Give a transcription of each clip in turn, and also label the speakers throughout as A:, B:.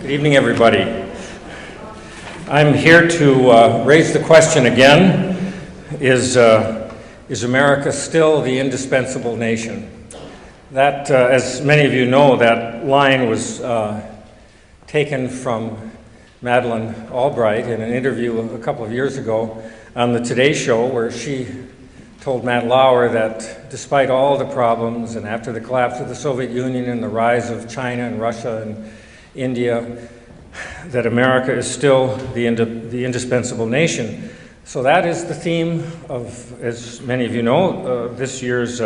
A: Good evening, everybody. I'm here to raise the question again, is America still the indispensable nation? That, as many of you know, that line was taken from Madeleine Albright in an interview a couple of years ago on the Today Show, where she told Matt Lauer that despite all the problems and after the collapse of the Soviet Union and the rise of China and Russia and India, that America is still the indispensable nation. So that is the theme of, as many of you know, this year's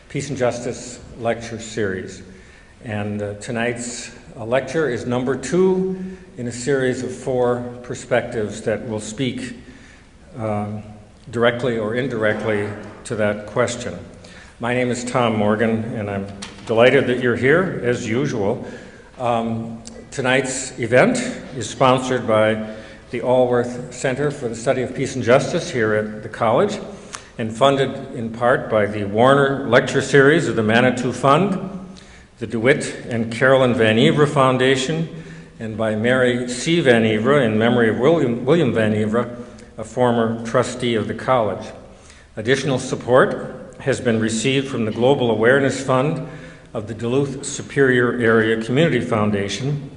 A: Peace and Justice lecture series. And tonight's lecture is number 2 in a series of 4 perspectives that will speak directly or indirectly to that question. My name is Tom Morgan, and I'm delighted that you're here, as usual. Tonight's event is sponsored by the Allworth Center for the Study of Peace and Justice here at the college, and funded in part by the Warner Lecture Series of the Manitou Fund, the DeWitt and Carolyn Van Ivre Foundation, and by Mary C. Van Ivre in memory of William Van Ivre, a former trustee of the college. Additional support has been received from the Global Awareness Fund of the Duluth Superior Area Community Foundation,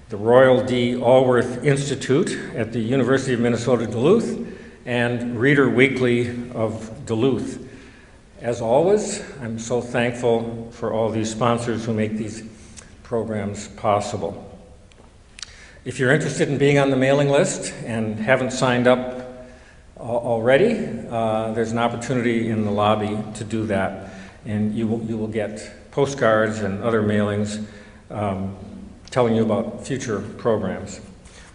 A: the Royal D. Allworth Institute at the University of Minnesota Duluth, and Reader Weekly of Duluth. As always, I'm so thankful for all these sponsors who make these programs possible. If you're interested in being on the mailing list and haven't signed up already, there's an opportunity in the lobby to do that, and you will get postcards and other mailings telling you about future programs.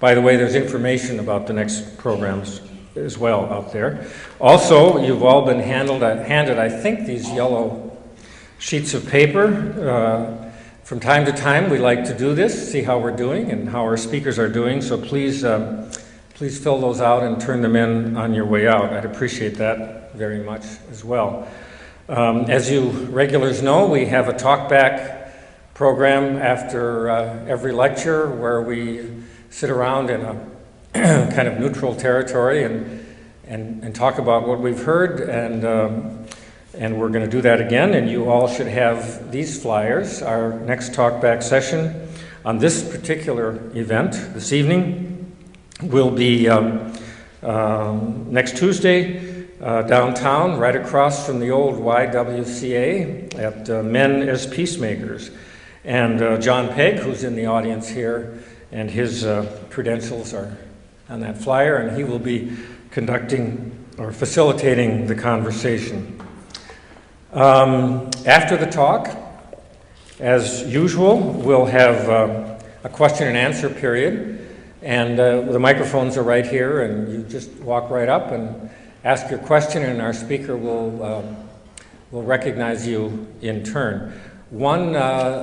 A: By the way, there's information about the next programs as well out there. Also, you've all been handed, I think, these yellow sheets of paper. From time to time, we like to do this, see how we're doing and how our speakers are doing, so please fill those out and turn them in on your way out. I'd appreciate that very much as well. As you regulars know, we have a talkback program after every lecture where we sit around in a kind of neutral territory and talk about what we've heard, and we're going to do that again, and you all should have these flyers. Our next talkback session on this particular event this evening will be next Tuesday, downtown, right across from the old YWCA at Men as Peacemakers. And John Pegg, who's in the audience here, and his credentials are on that flyer, and he will be conducting or facilitating the conversation. After the talk, as usual, we'll have a question and answer period, and the microphones are right here, and you just walk right up and ask your question, and our speaker will recognize you in turn. One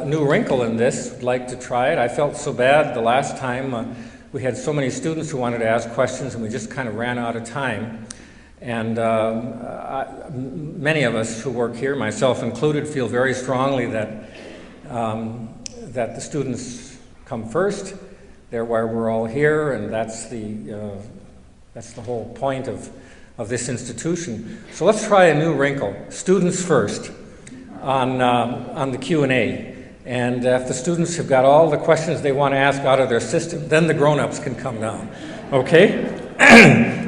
A: new wrinkle in this, I'd like to try it. I felt so bad the last time. We had so many students who wanted to ask questions, and we just kind of ran out of time. And many of us who work here, myself included, feel very strongly that the students come first. They're why we're all here, and that's the whole point of this institution. So let's try a new wrinkle. Students first on the Q&A. And if the students have got all the questions they want to ask out of their system, then the grown-ups can come down. Okay?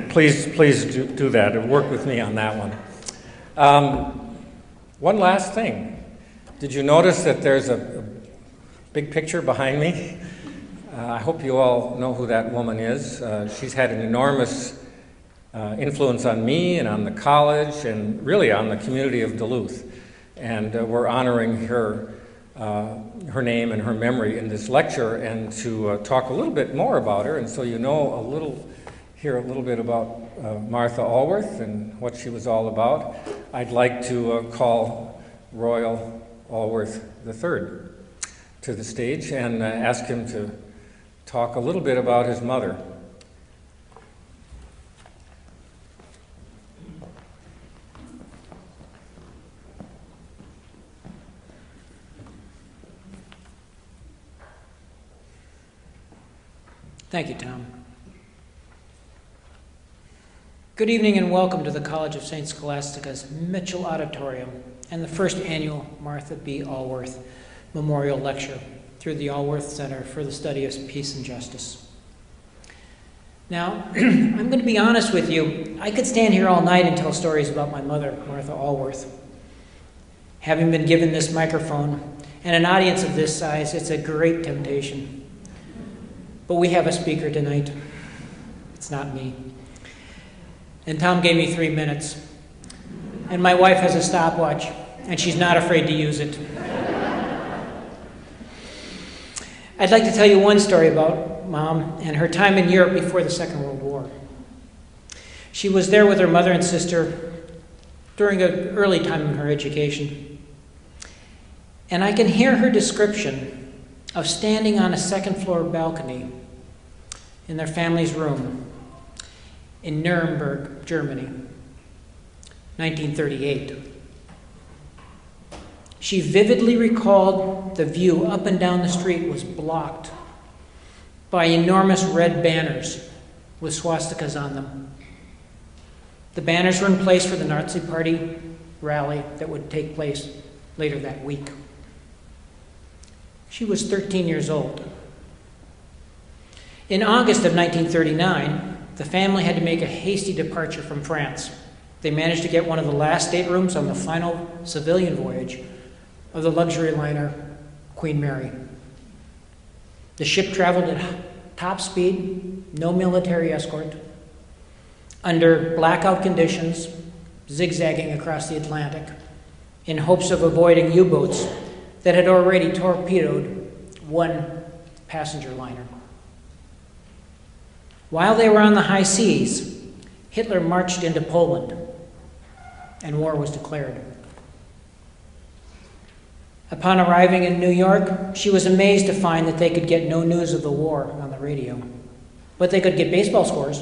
A: Please do that and work with me on that one. One last thing. Did you notice that there's a big picture behind me? I hope you all know who that woman is. She's had an enormous influence on me and on the college and really on the community of Duluth. And we're honoring her name and her memory in this lecture, and to talk a little bit more about her, and so you know hear a little bit about Martha Allworth and what she was all about. I'd like to call Royal Allworth III to the stage and ask him to talk a little bit about his mother.
B: Thank you, Tom. Good evening and welcome to the College of St. Scholastica's Mitchell Auditorium and the first annual Martha B. Allworth Memorial Lecture through the Allworth Center for the Study of Peace and Justice. Now, I'm going to be honest with you. I could stand here all night and tell stories about my mother, Martha Allworth. Having been given this microphone and an audience of this size, it's a great temptation. But we have a speaker tonight. It's not me. And Tom gave me 3 minutes. And my wife has a stopwatch, and she's not afraid to use it. I'd like to tell you one story about Mom and her time in Europe before the Second World War. She was there with her mother and sister during an early time in her education. And I can hear her description of standing on a second-floor balcony in their family's room in Nuremberg, Germany, 1938. She vividly recalled the view up and down the street was blocked by enormous red banners with swastikas on them. The banners were in place for the Nazi Party rally that would take place later that week. She was 13 years old. In August of 1939, the family had to make a hasty departure from France. They managed to get one of the last staterooms on the final civilian voyage of the luxury liner Queen Mary. The ship traveled at top speed, no military escort, under blackout conditions, zigzagging across the Atlantic, in hopes of avoiding U-boats that had already torpedoed one passenger liner. While they were on the high seas, Hitler marched into Poland, and war was declared. Upon arriving in New York, she was amazed to find that they could get no news of the war on the radio, but they could get baseball scores.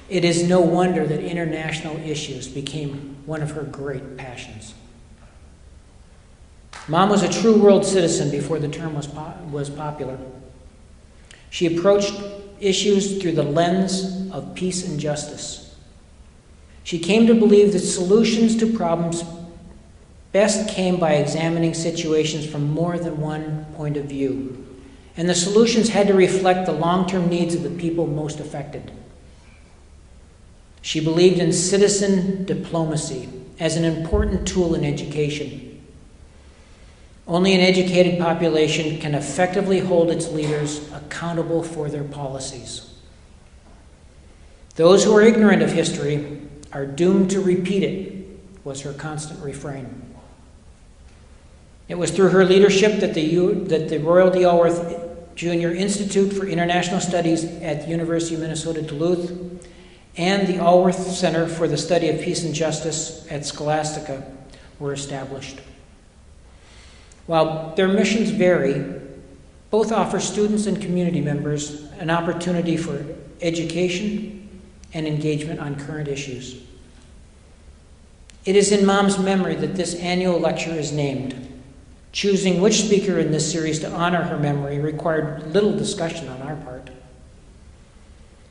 B: It is no wonder that international issues became one of her great passions. Mom was a true world citizen before the term was popular. She approached issues through the lens of peace and justice. She came to believe that solutions to problems best came by examining situations from more than one point of view, and the solutions had to reflect the long-term needs of the people most affected. She believed in citizen diplomacy as an important tool in education. Only an educated population can effectively hold its leaders accountable for their policies. Those who are ignorant of history are doomed to repeat it, was her constant refrain. It was through her leadership that the Royal D. Allworth Jr. Institute for International Studies at the University of Minnesota Duluth and the Allworth Center for the Study of Peace and Justice at Scholastica were established. While their missions vary, both offer students and community members an opportunity for education and engagement on current issues. It is in Mom's memory that this annual lecture is named. Choosing which speaker in this series to honor her memory required little discussion on our part.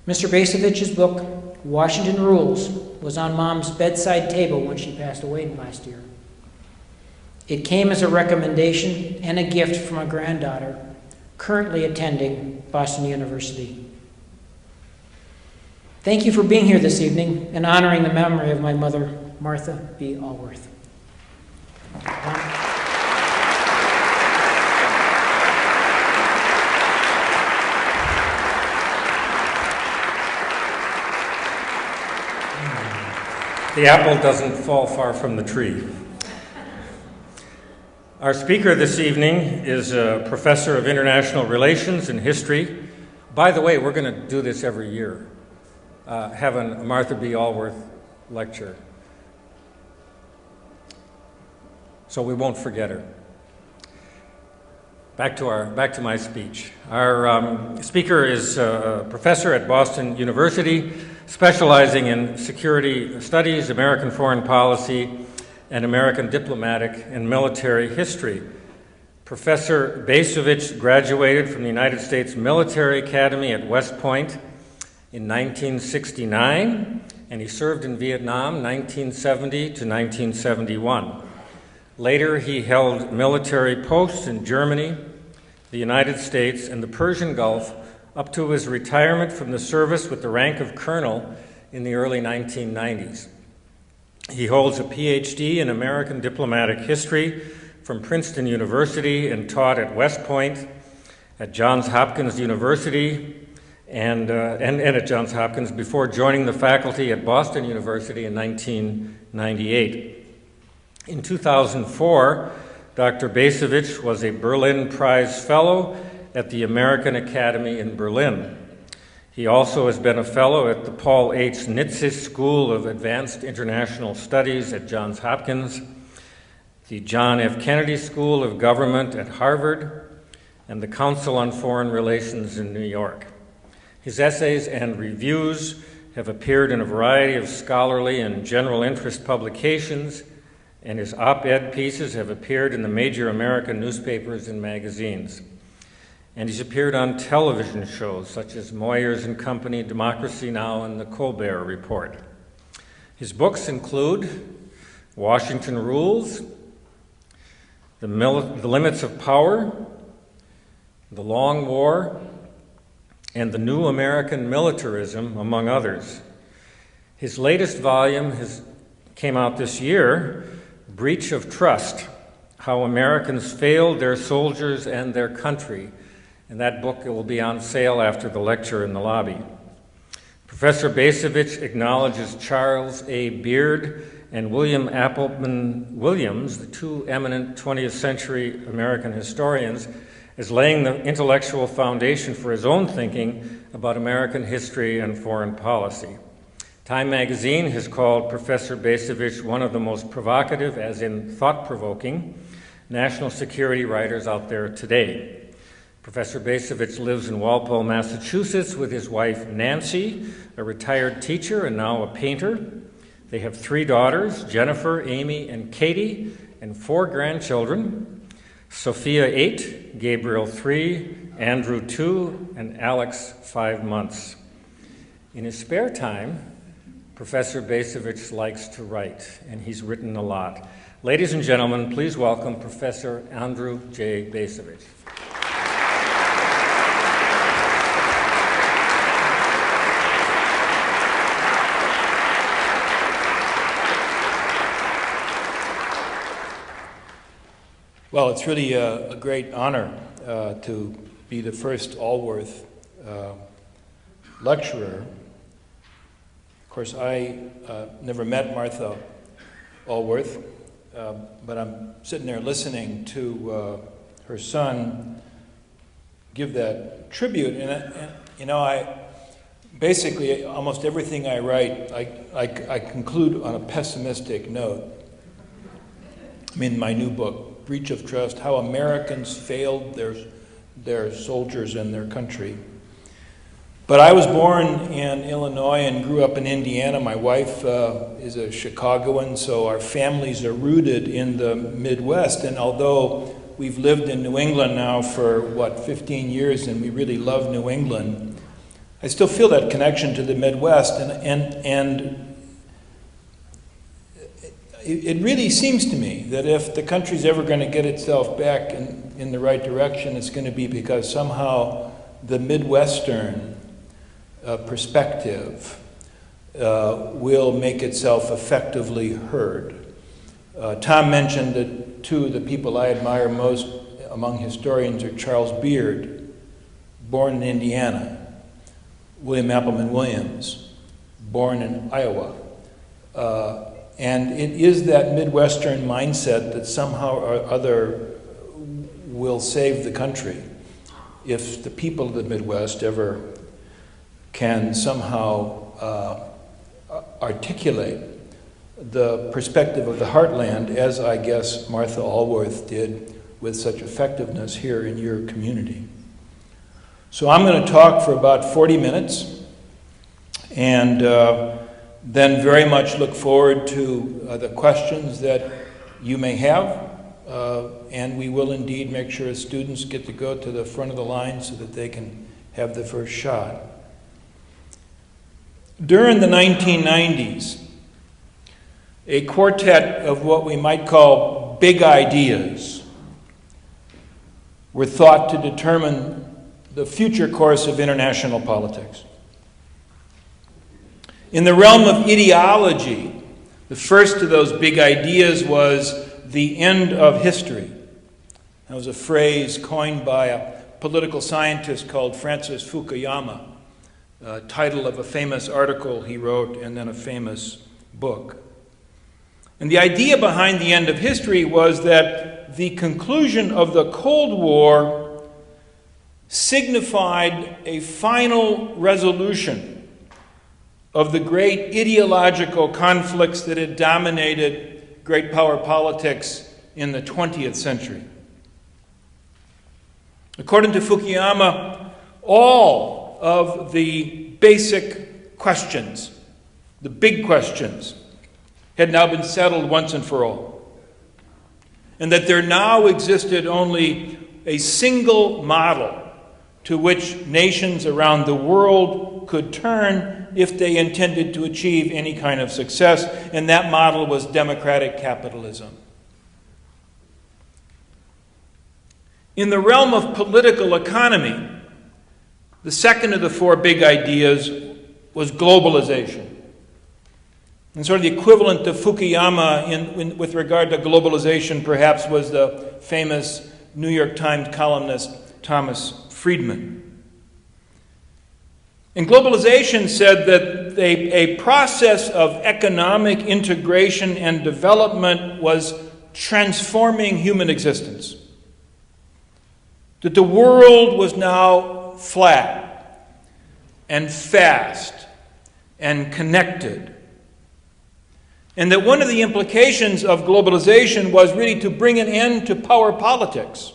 B: Mr. Bacevich's book, Washington Rules, was on Mom's bedside table when she passed away last year. It came as a recommendation and a gift from a granddaughter currently attending Boston University. Thank you for being here this evening and honoring the memory of my mother, Martha B. Allworth.
A: The apple doesn't fall far from the tree. Our speaker this evening is a professor of international relations and history. By the way, we're going to do this every year, having a Martha B. Allworth lecture. So we won't forget her. Back to my speech. Our speaker is a professor at Boston University, specializing in security studies, American foreign policy, and American diplomatic and military history. Professor Bacevich graduated from the United States Military Academy at West Point in 1969, and he served in Vietnam 1970 to 1971. Later, he held military posts in Germany, the United States, and the Persian Gulf up to his retirement from the service with the rank of colonel in the early 1990s. He holds a PhD in American diplomatic history from Princeton University and taught at West Point, at Johns Hopkins University, and at Johns Hopkins before joining the faculty at Boston University in 1998. In 2004, Dr. Bacevich was a Berlin Prize Fellow at the American Academy in Berlin. He also has been a fellow at the Paul H. Nitze School of Advanced International Studies at Johns Hopkins, the John F. Kennedy School of Government at Harvard, and the Council on Foreign Relations in New York. His essays and reviews have appeared in a variety of scholarly and general interest publications, and his op-ed pieces have appeared in the major American newspapers and magazines. And he's appeared on television shows such as Moyers and Company, Democracy Now!, and The Colbert Report. His books include Washington Rules, The Limits of Power, The Long War, and The New American Militarism, among others. His latest volume came out this year, Breach of Trust: How Americans Failed Their Soldiers and Their Country. And that book will be on sale after the lecture in the lobby. Professor Bacevich acknowledges Charles A. Beard and William Appleman Williams, the two eminent 20th century American historians, as laying the intellectual foundation for his own thinking about American history and foreign policy. Time magazine has called Professor Bacevich one of the most provocative, as in thought-provoking, national security writers out there today. Professor Bacevich lives in Walpole, Massachusetts with his wife Nancy, a retired teacher and now a painter. They have 3 daughters, Jennifer, Amy, and Katie, and 4 grandchildren, Sophia 8, Gabriel 3, Andrew 2, and Alex 5 months. In his spare time, Professor Bacevich likes to write, and he's written a lot. Ladies and gentlemen, please welcome Professor Andrew J. Bacevich.
C: Well, it's really a great honor to be the first Allworth lecturer. Of course, I never met Martha Allworth, but I'm sitting there listening to her son give that tribute, and you know, I basically almost everything I write, I conclude on a pessimistic note. I mean, my new book, Breach of Trust: How Americans Failed Their Soldiers and Their Country. But I was born in Illinois and grew up in Indiana. My wife is a Chicagoan, so our families are rooted in the Midwest. And although we've lived in New England now for, 15 years, and we really love New England, I still feel that connection to the Midwest. And it really seems to me that if the country's ever going to get itself back in the right direction, it's going to be because somehow the Midwestern perspective will make itself effectively heard. Tom mentioned that 2 of the people I admire most among historians are Charles Beard, born in Indiana, William Appleman Williams, born in Iowa. And it is that Midwestern mindset that somehow or other will save the country if the people of the Midwest ever can somehow articulate the perspective of the heartland, as I guess Martha Allworth did with such effectiveness here in your community. So I'm going to talk for about 40 minutes, and then very much look forward to the questions that you may have. and we will indeed make sure students get to go to the front of the line so that they can have the first shot. During the 1990s, a quartet of what we might call big ideas were thought to determine the future course of international politics. In the realm of ideology, the first of those big ideas was the end of history. That was a phrase coined by a political scientist called Francis Fukuyama, title of a famous article he wrote and then a famous book. And the idea behind the end of history was that the conclusion of the Cold War signified a final resolution of the great ideological conflicts that had dominated great power politics in the 20th century. According to Fukuyama, all of the basic questions, the big questions, had now been settled once and for all. And that there now existed only a single model to which nations around the world could turn if they intended to achieve any kind of success, and that model was democratic capitalism. In the realm of political economy, the second of the four big ideas was globalization. And sort of the equivalent of Fukuyama with regard to globalization perhaps was the famous New York Times columnist Thomas Friedman. And globalization said that a process of economic integration and development was transforming human existence. That the world was now flat and fast and connected. And that one of the implications of globalization was really to bring an end to power politics.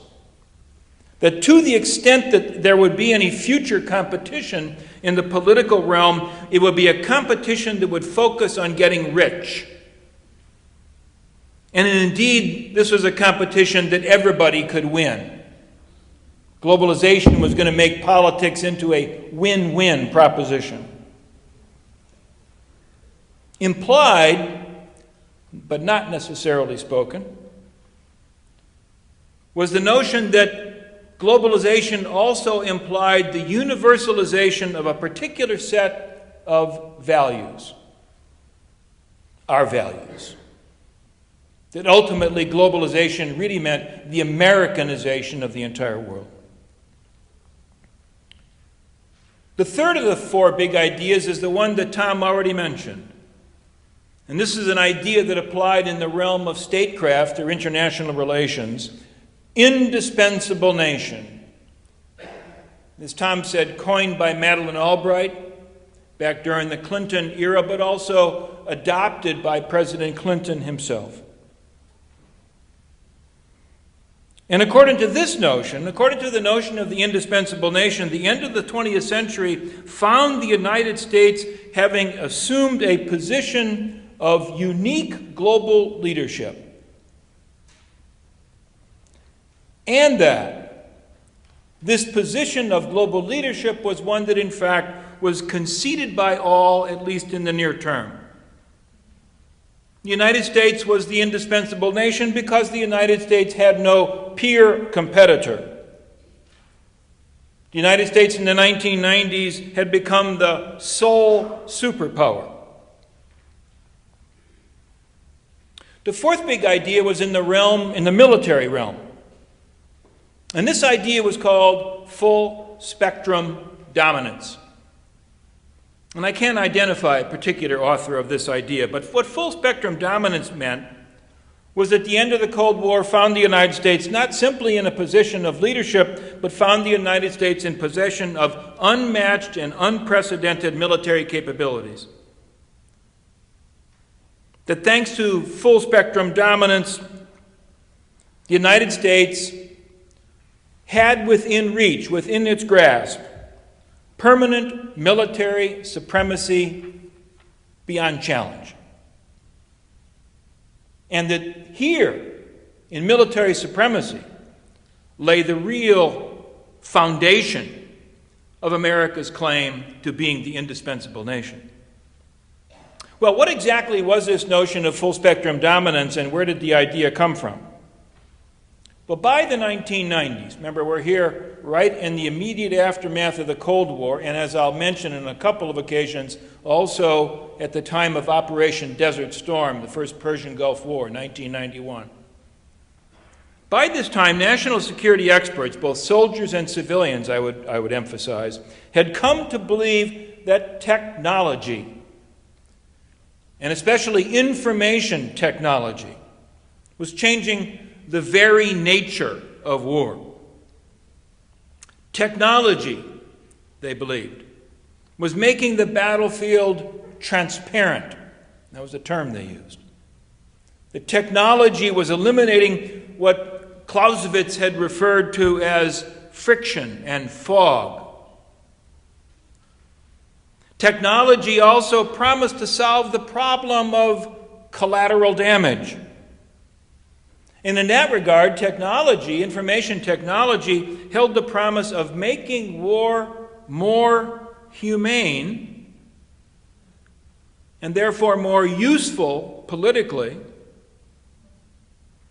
C: That to the extent that there would be any future competition in the political realm, it would be a competition that would focus on getting rich. And indeed, this was a competition that everybody could win. Globalization was going to make politics into a win-win proposition. Implied, but not necessarily spoken, was the notion that globalization also implied the universalization of a particular set of values, our values. That ultimately globalization really meant the Americanization of the entire world. The third of the four big ideas is the one that Tom already mentioned. And this is an idea that applied in the realm of statecraft or international relations. Indispensable nation. As Tom said, coined by Madeleine Albright back during the Clinton era, but also adopted by President Clinton himself. And according to this notion, according to the notion of the indispensable nation, the end of the 20th century found the United States having assumed a position of unique global leadership. And that this position of global leadership was one that in fact was conceded by all, at least in the near term. The United States was the indispensable nation because the United States had no peer competitor. The United States in the 1990s had become the sole superpower. The fourth big idea was in the military realm. And this idea was called full spectrum dominance. And I can't identify a particular author of this idea, but what full spectrum dominance meant was that the end of the Cold War found the United States not simply in a position of leadership, but found the United States in possession of unmatched and unprecedented military capabilities. That thanks to full spectrum dominance, the United States had within reach, within its grasp, permanent military supremacy beyond challenge. And that here, in military supremacy lay the real foundation of America's claim to being the indispensable nation. Well, what exactly was this notion of full-spectrum dominance, and where did the idea come from? Well, by the 1990s, remember, we're here right in the immediate aftermath of the Cold War, and as I'll mention on a couple of occasions, also at the time of Operation Desert Storm, the first Persian Gulf War, 1991. By this time, national security experts, both soldiers and civilians, I would emphasize, had come to believe that technology, and especially information technology, was changing the very nature of war. Technology, they believed, was making the battlefield transparent. That was the term they used. The technology was eliminating what Clausewitz had referred to as friction and fog. Technology also promised to solve the problem of collateral damage. And in that regard, technology, information technology, held the promise of making war more humane and therefore more useful politically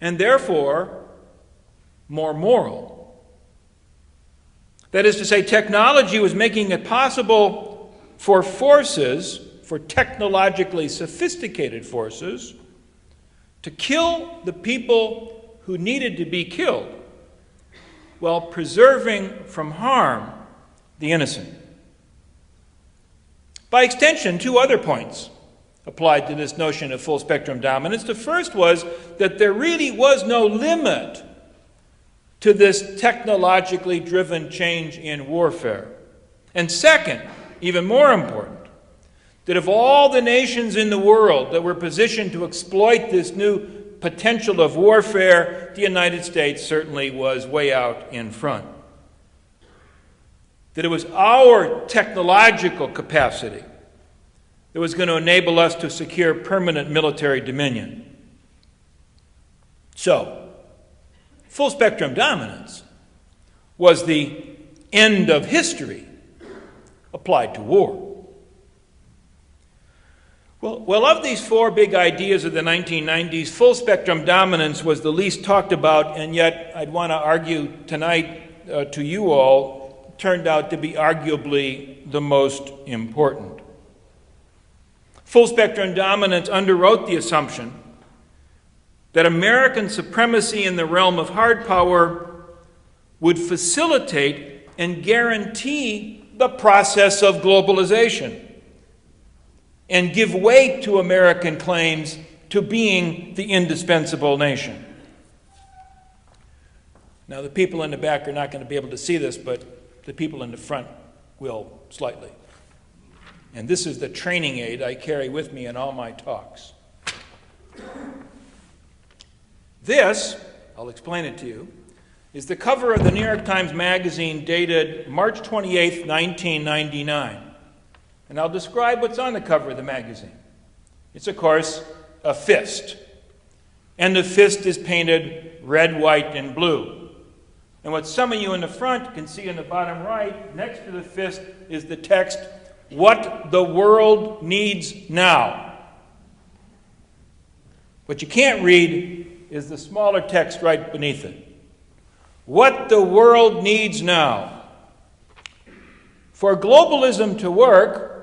C: and therefore more moral. That is to say, technology was making it possible for forces, for technologically sophisticated forces, to kill the people who needed to be killed while preserving from harm the innocent. By extension, two other points applied to this notion of full-spectrum dominance. The first was that there really was no limit to this technologically driven change in warfare. And second, even more important, that of all the nations in the world that were positioned to exploit this new potential of warfare, the United States certainly was way out in front. That it was our technological capacity that was going to enable us to secure permanent military dominion. So, full-spectrum dominance was the end of history applied to war. Well, of these four big ideas of the 1990s, full-spectrum dominance was the least talked about, and yet I'd want to argue tonight to you all, turned out to be arguably the most important. Full-spectrum dominance underwrote the assumption that American supremacy in the realm of hard power would facilitate and guarantee the process of globalization and give weight to American claims to being the indispensable nation. Now, the people in the back are not going to be able to see this, but the people in the front will slightly. And this is the training aid I carry with me in all my talks. This, I'll explain it to you, is the cover of the New York Times Magazine dated March 28, 1999. And I'll describe what's on the cover of the magazine. It's, of course, a fist. And the fist is painted red, white, and blue. And what some of you in the front can see in the bottom right, next to the fist, is the text, "What the world needs now." What you can't read is the smaller text right beneath it. What the world needs now. For globalism to work,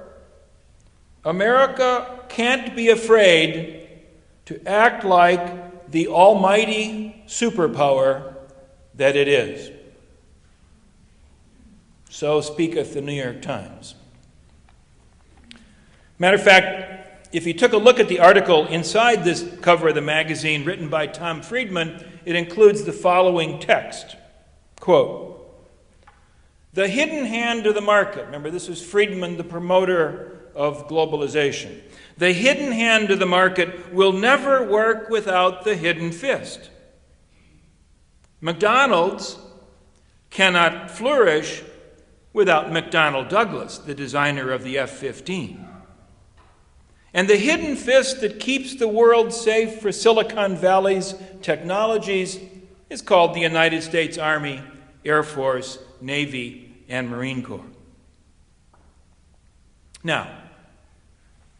C: America can't be afraid to act like the almighty superpower that it is. So speaketh the New York Times. Matter of fact, if you took a look at the article inside this cover of the magazine written by Tom Friedman, it includes the following text. Quote, "The hidden hand of the market," remember this is Friedman, the promoter of globalization. "The hidden hand of the market will never work without the hidden fist. McDonald's cannot flourish without McDonnell Douglas, the designer of the F-15. And the hidden fist that keeps the world safe for Silicon Valley's technologies is called the United States Army, Air Force, Navy, and Marine Corps. Now,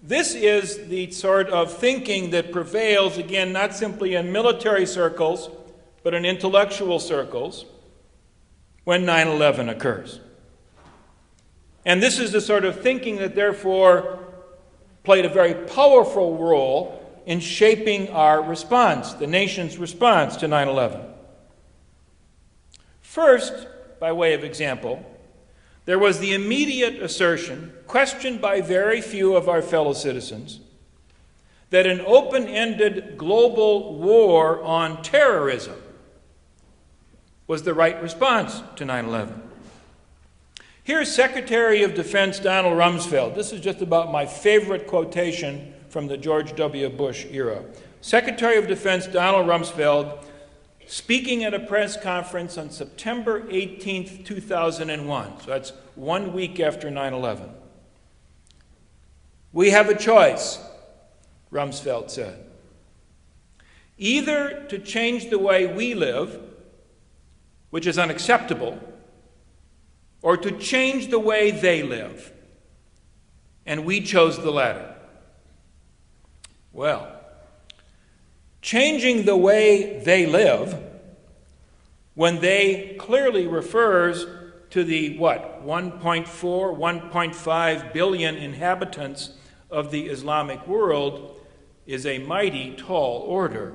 C: this is the sort of thinking that prevails, again, not simply in military circles, but in intellectual circles, when 9/11 occurs. And this is the sort of thinking that therefore played a very powerful role in shaping our response, the nation's response to 9/11. First, by way of example, there was the immediate assertion, questioned by very few of our fellow citizens, that an open-ended global war on terrorism was the right response to 9/11. Here's Secretary of Defense Donald Rumsfeld. This is just about my favorite quotation from the George W. Bush era. Secretary of Defense Donald Rumsfeld speaking at a press conference on September 18th, 2001. So that's 1 week after 9/11. "We have a choice," Rumsfeld said. "Either to change the way we live, which is unacceptable, or to change the way they live. And we chose the latter." Well, changing the way they live, when they clearly refers to the, 1.4, 1.5 billion inhabitants of the Islamic world, is a mighty tall order.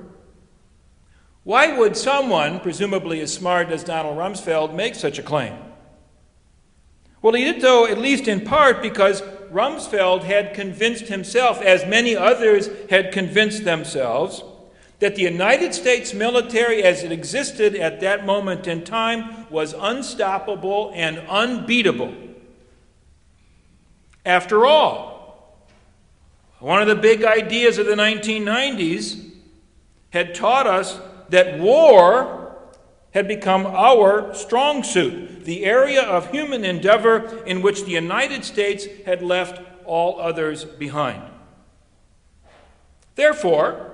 C: Why would someone, presumably as smart as Donald Rumsfeld, make such a claim? Well, he did so at least in part because Rumsfeld had convinced himself, as many others had convinced themselves, that the United States military as it existed at that moment in time was unstoppable and unbeatable. After all, one of the big ideas of the 1990s had taught us that war had become our strong suit, the area of human endeavor in which the United States had left all others behind. Therefore,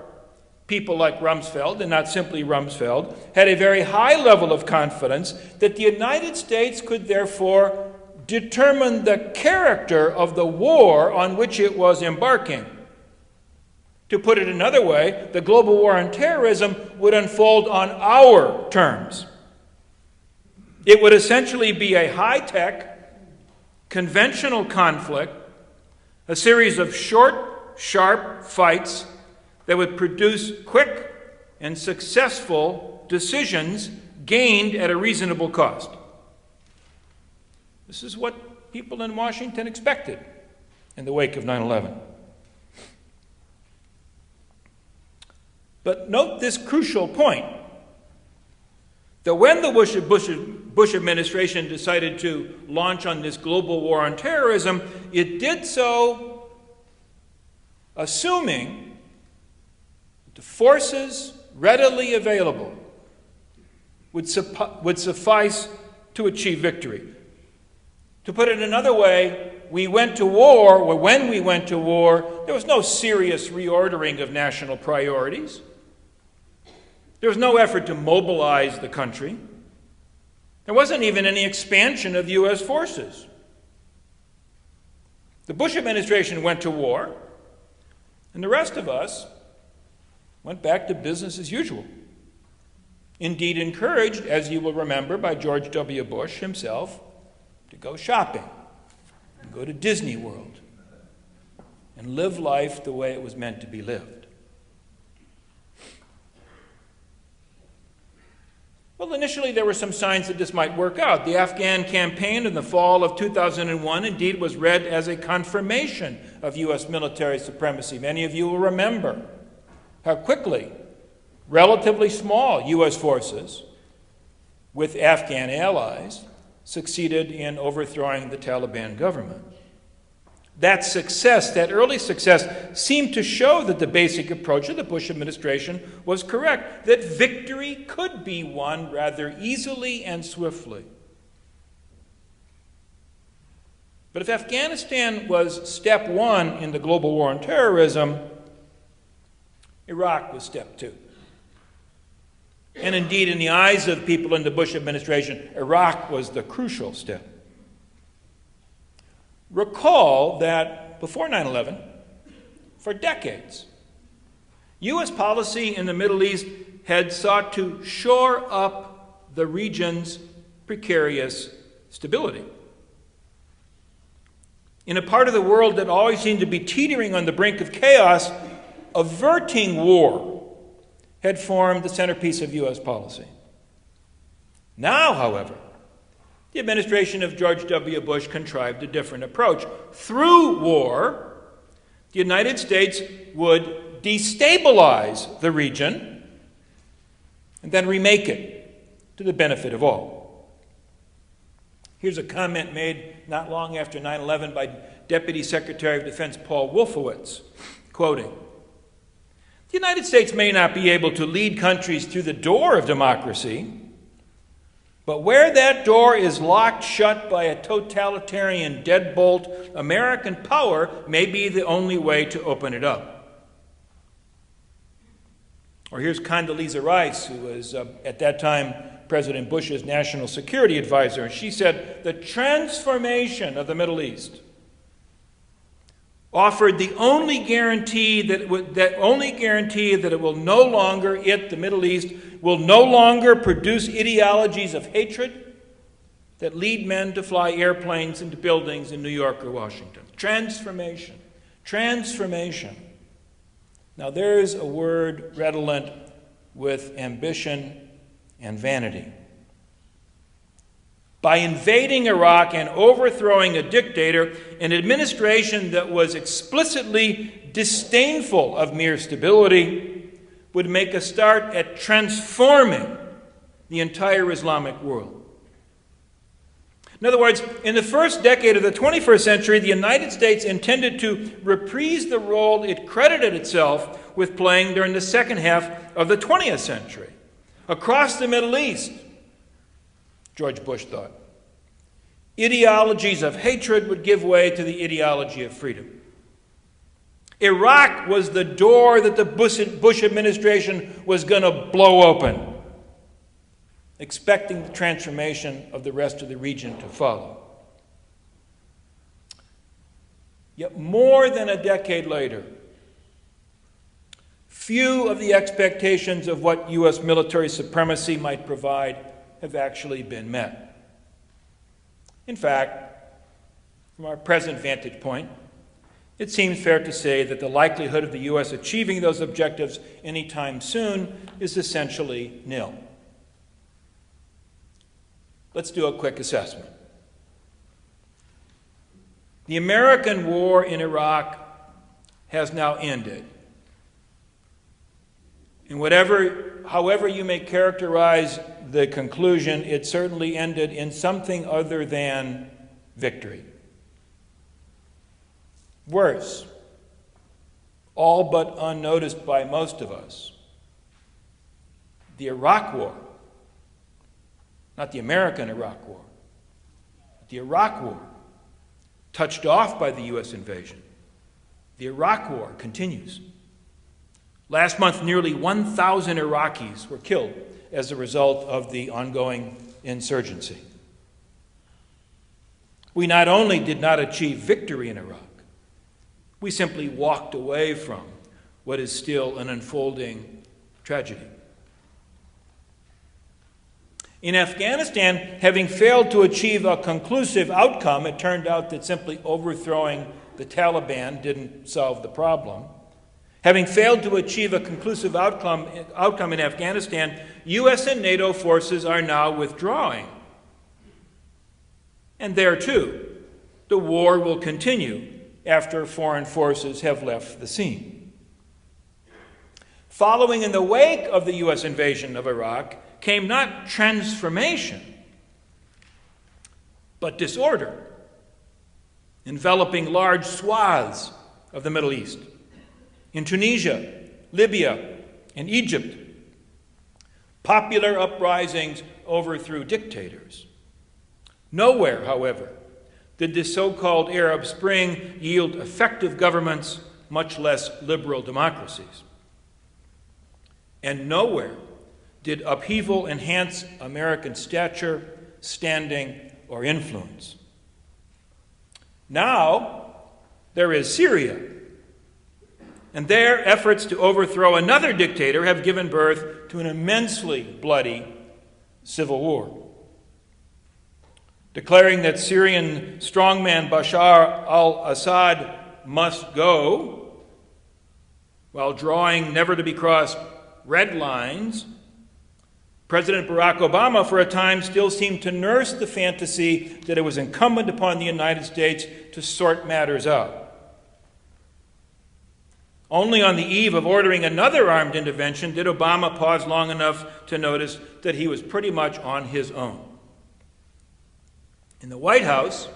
C: people like Rumsfeld, and not simply Rumsfeld, had a very high level of confidence that the United States could therefore determine the character of the war on which it was embarking. To put it another way, the global war on terrorism would unfold on our terms. It would essentially be a high-tech, conventional conflict, a series of short, sharp fights that would produce quick and successful decisions gained at a reasonable cost. This is what people in Washington expected in the wake of 9/11. But note this crucial point, that when the Bush administration decided to launch on this global war on terrorism, it did so assuming the forces readily available would suffice to achieve victory. To put it another way, we went to war, or when we went to war, there was no serious reordering of national priorities. There was no effort to mobilize the country. There wasn't even any expansion of U.S. forces. The Bush administration went to war, and the rest of us went back to business as usual. Indeed, encouraged, as you will remember, by George W. Bush himself, to go shopping, and go to Disney World, and live life the way it was meant to be lived. Well, initially there were some signs that this might work out. The Afghan campaign in the fall of 2001 indeed was read as a confirmation of U.S. military supremacy. Many of you will remember how quickly relatively small U.S. forces with Afghan allies succeeded in overthrowing the Taliban government. That success, that early success, seemed to show that the basic approach of the Bush administration was correct, that victory could be won rather easily and swiftly. But if Afghanistan was step one in the global war on terrorism, Iraq was step two. And indeed, in the eyes of people in the Bush administration, Iraq was the crucial step. Recall that before 9/11, for decades, U.S. policy in the Middle East had sought to shore up the region's precarious stability. In a part of the world that always seemed to be teetering on the brink of chaos, averting war had formed the centerpiece of U.S. policy. Now, however, the administration of George W. Bush contrived a different approach. Through war, the United States would destabilize the region and then remake it to the benefit of all. Here's a comment made not long after 9/11 by Deputy Secretary of Defense Paul Wolfowitz, quoting, "The United States may not be able to lead countries through the door of democracy, but where that door is locked shut by a totalitarian deadbolt, American power may be the only way to open it up." Or here's Condoleezza Rice, who was at that time President Bush's national security advisor, and she said, "The transformation of the Middle East offered the only guarantee that it will no longer, the Middle East, will no longer produce ideologies of hatred that lead men to fly airplanes into buildings in New York or Washington." Transformation. Transformation. Now there's a word redolent with ambition and vanity. By invading Iraq and overthrowing a dictator, an administration that was explicitly disdainful of mere stability would make a start at transforming the entire Islamic world. In other words, in the first decade of the 21st century, the United States intended to reprise the role it credited itself with playing during the second half of the 20th century. Across the Middle East, George Bush thought, ideologies of hatred would give way to the ideology of freedom. Iraq was the door that the Bush administration was going to blow open, expecting the transformation of the rest of the region to follow. Yet more than a decade later, few of the expectations of what U.S. military supremacy might provide have actually been met. In fact, from our present vantage point, it seems fair to say that the likelihood of the U.S. achieving those objectives anytime soon is essentially nil. Let's do a quick assessment. The American war in Iraq has now ended. And however you may characterize the conclusion, it certainly ended in something other than victory. Worse, all but unnoticed by most of us, the Iraq War, not the American Iraq War, but the Iraq War, touched off by the U.S. invasion. The Iraq War continues. Last month, nearly 1,000 Iraqis were killed as a result of the ongoing insurgency. We not only did not achieve victory in Iraq, we simply walked away from what is still an unfolding tragedy. In Afghanistan, having failed to achieve a conclusive outcome, it turned out that simply overthrowing the Taliban didn't solve the problem. Having failed to achieve a conclusive outcome in Afghanistan, U.S. and NATO forces are now withdrawing. And there, too, the war will continue after foreign forces have left the scene. Following in the wake of the U.S. invasion of Iraq came not transformation, but disorder, enveloping large swaths of the Middle East. In Tunisia, Libya, and Egypt, popular uprisings overthrew dictators. Nowhere, however, did the so-called Arab Spring yield effective governments, much less liberal democracies. And nowhere did upheaval enhance American stature, standing, or influence. Now, there is Syria, and their efforts to overthrow another dictator have given birth to an immensely bloody civil war. Declaring that Syrian strongman Bashar al-Assad must go, while drawing never-to-be-crossed red lines, President Barack Obama, for a time, still seemed to nurse the fantasy that it was incumbent upon the United States to sort matters out. Only on the eve of ordering another armed intervention did Obama pause long enough to notice that he was pretty much on his own. In the White House,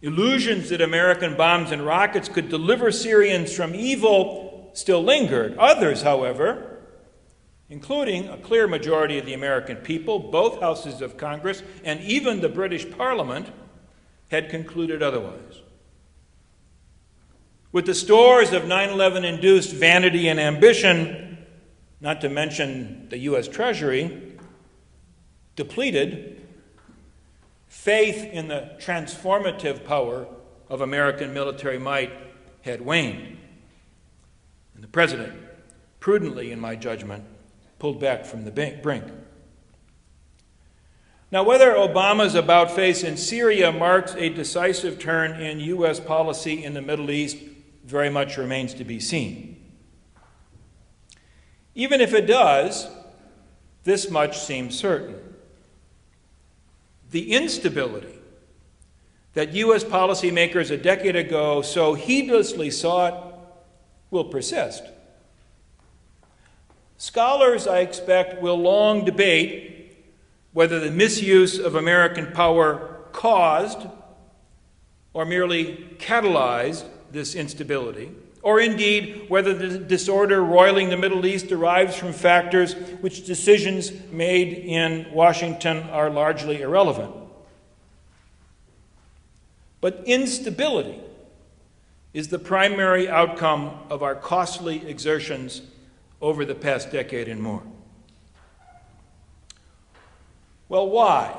C: illusions that American bombs and rockets could deliver Syrians from evil still lingered. Others, however, including a clear majority of the American people, both houses of Congress, and even the British Parliament, had concluded otherwise. With the stores of 9/11-induced vanity and ambition, not to mention the U.S. Treasury, depleted, faith in the transformative power of American military might had waned. And the President, prudently in my judgment, pulled back from the brink. Now, whether Obama's about-face in Syria marks a decisive turn in U.S. policy in the Middle East very much remains to be seen. Even if it does, this much seems certain. The instability that U.S. policymakers a decade ago so heedlessly sought will persist. Scholars, I expect, will long debate whether the misuse of American power caused or merely catalyzed this instability, or indeed whether the disorder roiling the Middle East derives from factors which decisions made in Washington are largely irrelevant. But instability is the primary outcome of our costly exertions over the past decade and more. Well, why?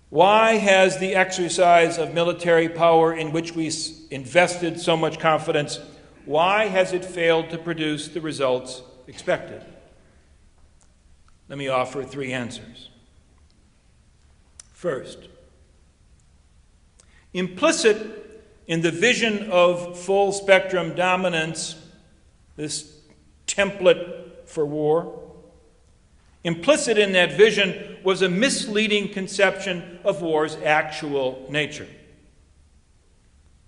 C: Why has the exercise of military power in which we invested so much confidence, why has it failed to produce the results expected? Let me offer 3 answers. First, implicit in the vision of full-spectrum dominance, this template for war, implicit in that vision was a misleading conception of war's actual nature.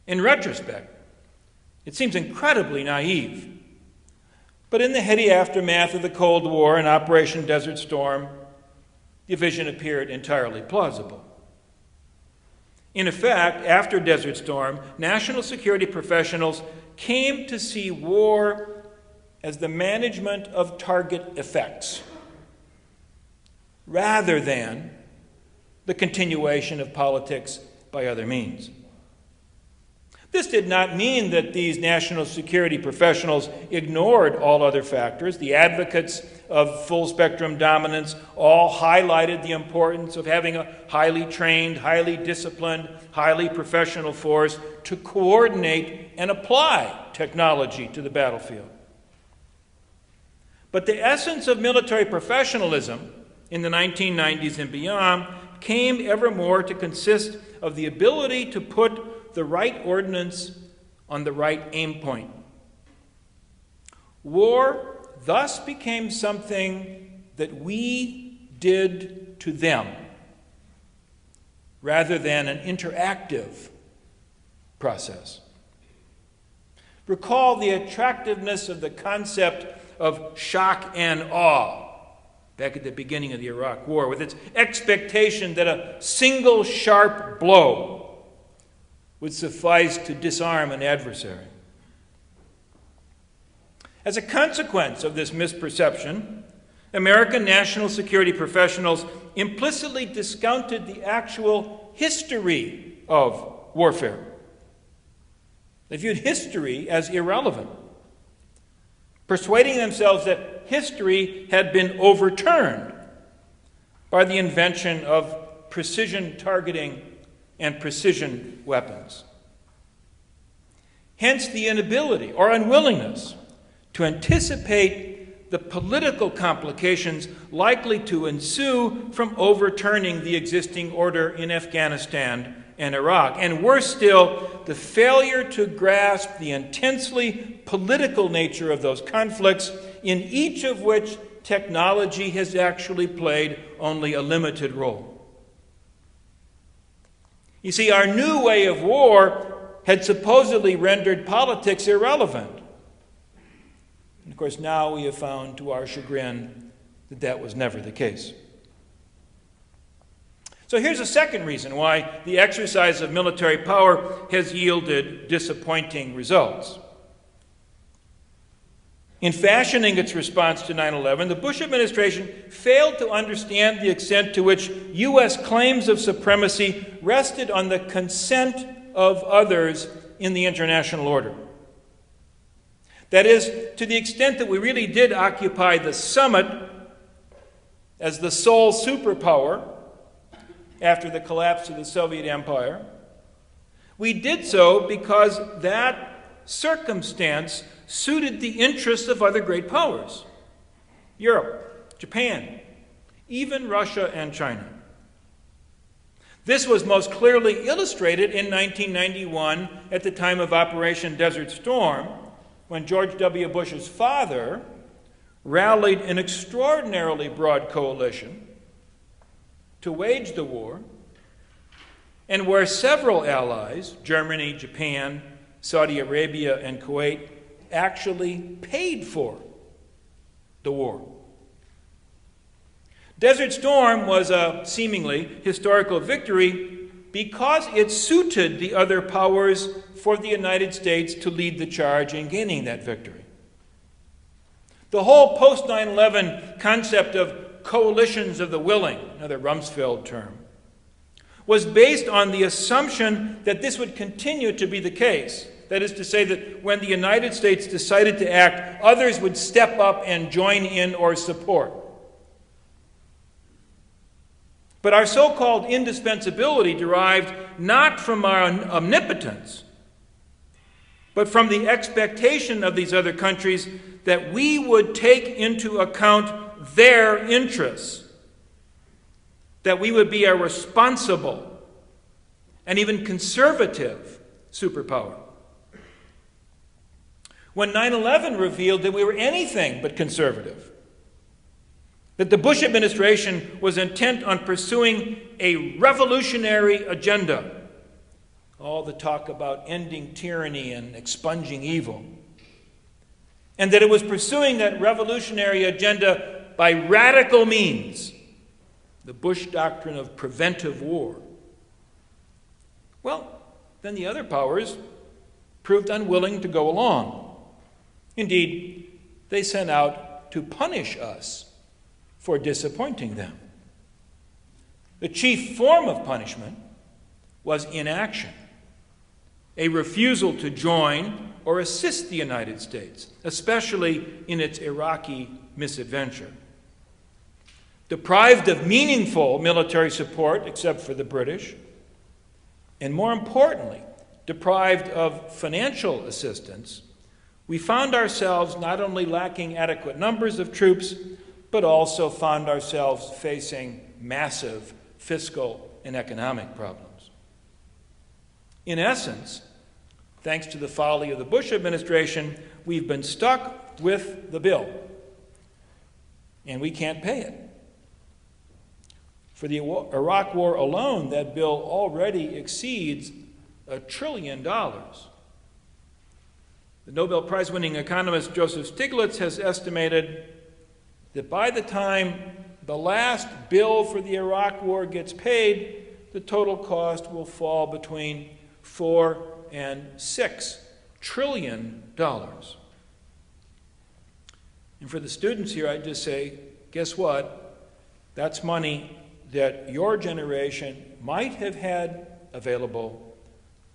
C: In retrospect, it seems incredibly naive. But in the heady aftermath of the Cold War and Operation Desert Storm, the vision appeared entirely plausible. In effect, after Desert Storm, national security professionals came to see war as the management of target effects, rather than the continuation of politics by other means. This did not mean that these national security professionals ignored all other factors. The advocates of full-spectrum dominance all highlighted the importance of having a highly trained, highly disciplined, highly professional force to coordinate and apply technology to the battlefield. But the essence of military professionalism in the 1990s and beyond came ever more to consist of the ability to put the right ordnance on the right aim point. War thus became something that we did to them, rather than an interactive process. Recall the attractiveness of the concept of shock and awe back at the beginning of the Iraq War, with its expectation that a single sharp blow would suffice to disarm an adversary. As a consequence of this misperception, American national security professionals implicitly discounted the actual history of warfare. They viewed history as irrelevant, persuading themselves that history had been overturned by the invention of precision targeting and precision weapons. Hence the inability or unwillingness to anticipate the political complications likely to ensue from overturning the existing order in Afghanistan and Iraq. And worse still, the failure to grasp the intensely political nature of those conflicts, in each of which technology has actually played only a limited role. You see, our new way of war had supposedly rendered politics irrelevant. And of course, now we have found, to our chagrin, that that was never the case. So here's a second reason why the exercise of military power has yielded disappointing results. In fashioning its response to 9/11, the Bush administration failed to understand the extent to which U.S. claims of supremacy rested on the consent of others in the international order. That is, to the extent that we really did occupy the summit as the sole superpower after the collapse of the Soviet Empire, we did so because that circumstance suited the interests of other great powers: Europe, Japan, even Russia and China. This was most clearly illustrated in 1991 at the time of Operation Desert Storm, when George W. Bush's father rallied an extraordinarily broad coalition to wage the war, and where several allies, Germany, Japan, Saudi Arabia, and Kuwait, actually paid for the war. Desert Storm was a seemingly historical victory because it suited the other powers for the United States to lead the charge in gaining that victory. The whole post-9/11 concept of coalitions of the willing, another Rumsfeld term, was based on the assumption that this would continue to be the case. That is to say, that when the United States decided to act, others would step up and join in or support. But our so-called indispensability derived not from our omnipotence, but from the expectation of these other countries that we would take into account their interests, that we would be a responsible and even conservative superpower. When 9/11 revealed that we were anything but conservative, that the Bush administration was intent on pursuing a revolutionary agenda, all the talk about ending tyranny and expunging evil, and that it was pursuing that revolutionary agenda by radical means, the Bush doctrine of preventive war, well, then the other powers proved unwilling to go along. Indeed, they sent out to punish us for disappointing them. The chief form of punishment was inaction, a refusal to join or assist the United States, especially in its Iraqi misadventure. Deprived of meaningful military support, except for the British, and more importantly, deprived of financial assistance, we found ourselves not only lacking adequate numbers of troops, but also found ourselves facing massive fiscal and economic problems. In essence, thanks to the folly of the Bush administration, we've been stuck with the bill, and we can't pay it. For the Iraq War alone, that bill already exceeds $1 trillion. The Nobel Prize-winning economist Joseph Stiglitz has estimated that by the time the last bill for the Iraq War gets paid, the total cost will fall between $4 and $6 trillion. And for the students here, I'd just say, guess what? That's money that your generation might have had available,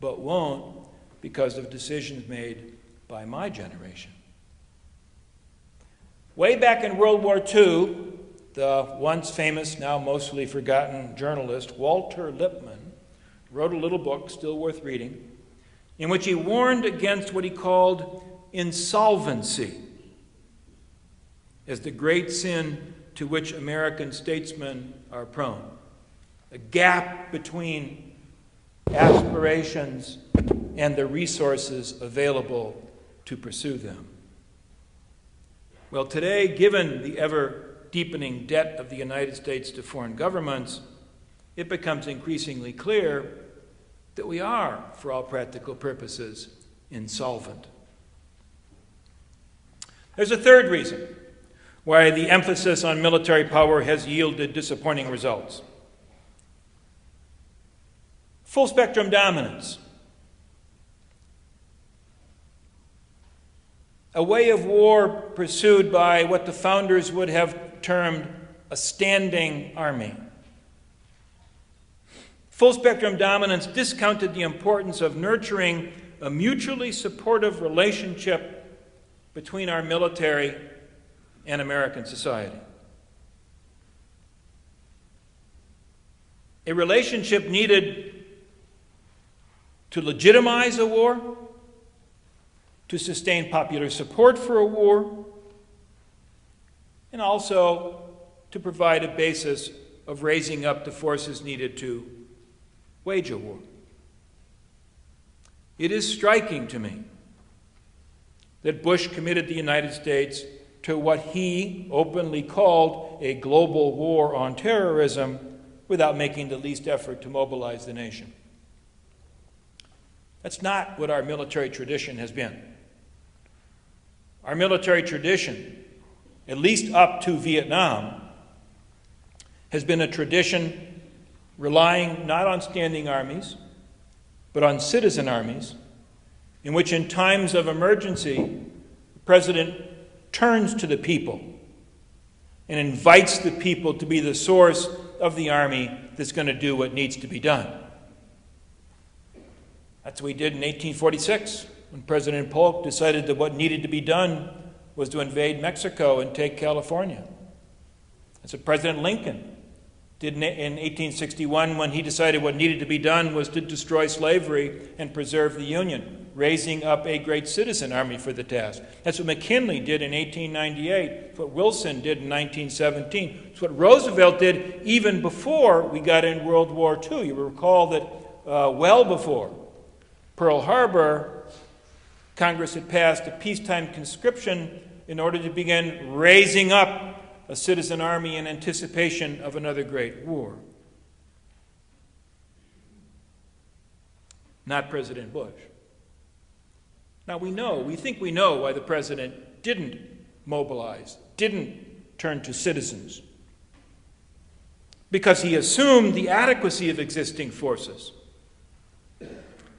C: but won't because of decisions made by my generation. Way back in World War II, the once famous, now mostly forgotten journalist Walter Lippmann wrote a little book, still worth reading, in which he warned against what he called insolvency as the great sin to which American statesmen are prone. A gap between aspirations and the resources available to pursue them. Well, today, given the ever-deepening debt of the United States to foreign governments, it becomes increasingly clear that we are, for all practical purposes, insolvent. There's a third reason why the emphasis on military power has yielded disappointing results. Full-spectrum dominance. A way of war pursued by what the founders would have termed a standing army. Full-spectrum dominance discounted the importance of nurturing a mutually supportive relationship between our military and American society. A relationship needed to legitimize a war, to sustain popular support for a war, and also to provide a basis of raising up the forces needed to wage a war. It is striking to me that Bush committed the United States to what he openly called a global war on terrorism without making the least effort to mobilize the nation. That's not what our military tradition has been. Our military tradition, at least up to Vietnam, has been a tradition relying not on standing armies, but on citizen armies, in which in times of emergency, the president turns to the people and invites the people to be the source of the army that's going to do what needs to be done. That's what we did in 1846, when President Polk decided that what needed to be done was to invade Mexico and take California. That's what President Lincoln did in 1861 when he decided what needed to be done was to destroy slavery and preserve the Union, raising up a great citizen army for the task. That's what McKinley did in 1898. It's what Wilson did in 1917. It's what Roosevelt did even before we got in World War II. You recall that well before Pearl Harbor, Congress had passed a peacetime conscription in order to begin raising up a citizen army in anticipation of another great war. Not President Bush. Now we think we know why the president didn't mobilize, didn't turn to citizens. Because he assumed the adequacy of existing forces.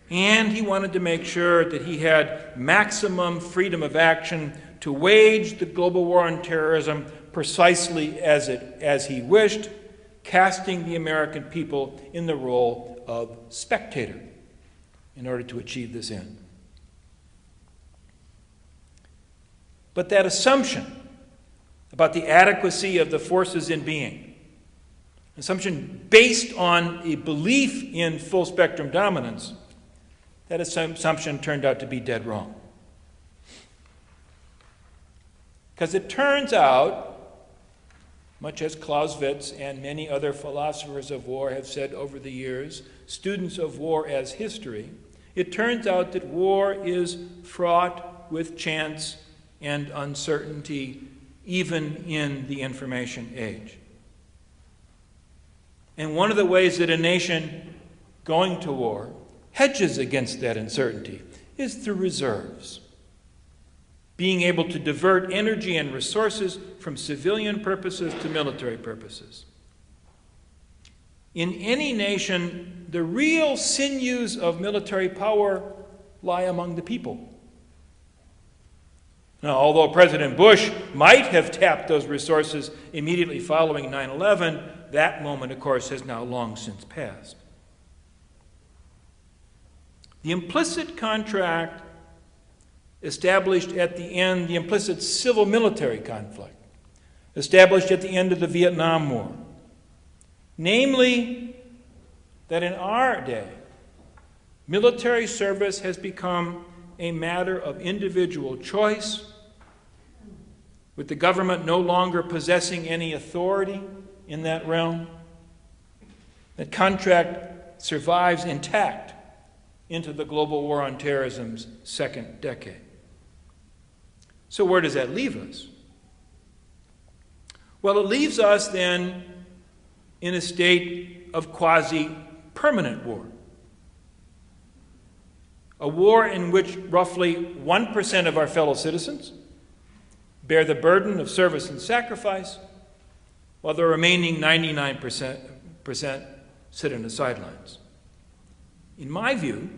C: And he wanted to make sure that he had maximum freedom of action to wage the global war on terrorism precisely as he wished, casting the American people in the role of spectator in order to achieve this end. But that assumption about the adequacy of the forces in being, assumption based on a belief in full-spectrum dominance, that assumption turned out to be dead wrong. Because it turns out, much as Clausewitz and many other philosophers of war have said over the years, students of war as history, it turns out that war is fraught with chance and uncertainty, even in the information age. And one of the ways that a nation going to war hedges against that uncertainty is through reserves. Being able to divert energy and resources from civilian purposes to military purposes. In any nation, the real sinews of military power lie among the people. Now, although President Bush might have tapped those resources immediately following 9/11, that moment, of course, has now long since passed. The implicit contract established at the end, the implicit civil-military conflict established at the end of the Vietnam War, namely that in our day, military service has become a matter of individual choice, with the government no longer possessing any authority in that realm. That contract survives intact into the global war on terrorism's second decade. So where does that leave us? Well, it leaves us then in a state of quasi-permanent war. A war in which roughly 1% of our fellow citizens bear the burden of service and sacrifice, while the remaining 99% sit on the sidelines. In my view,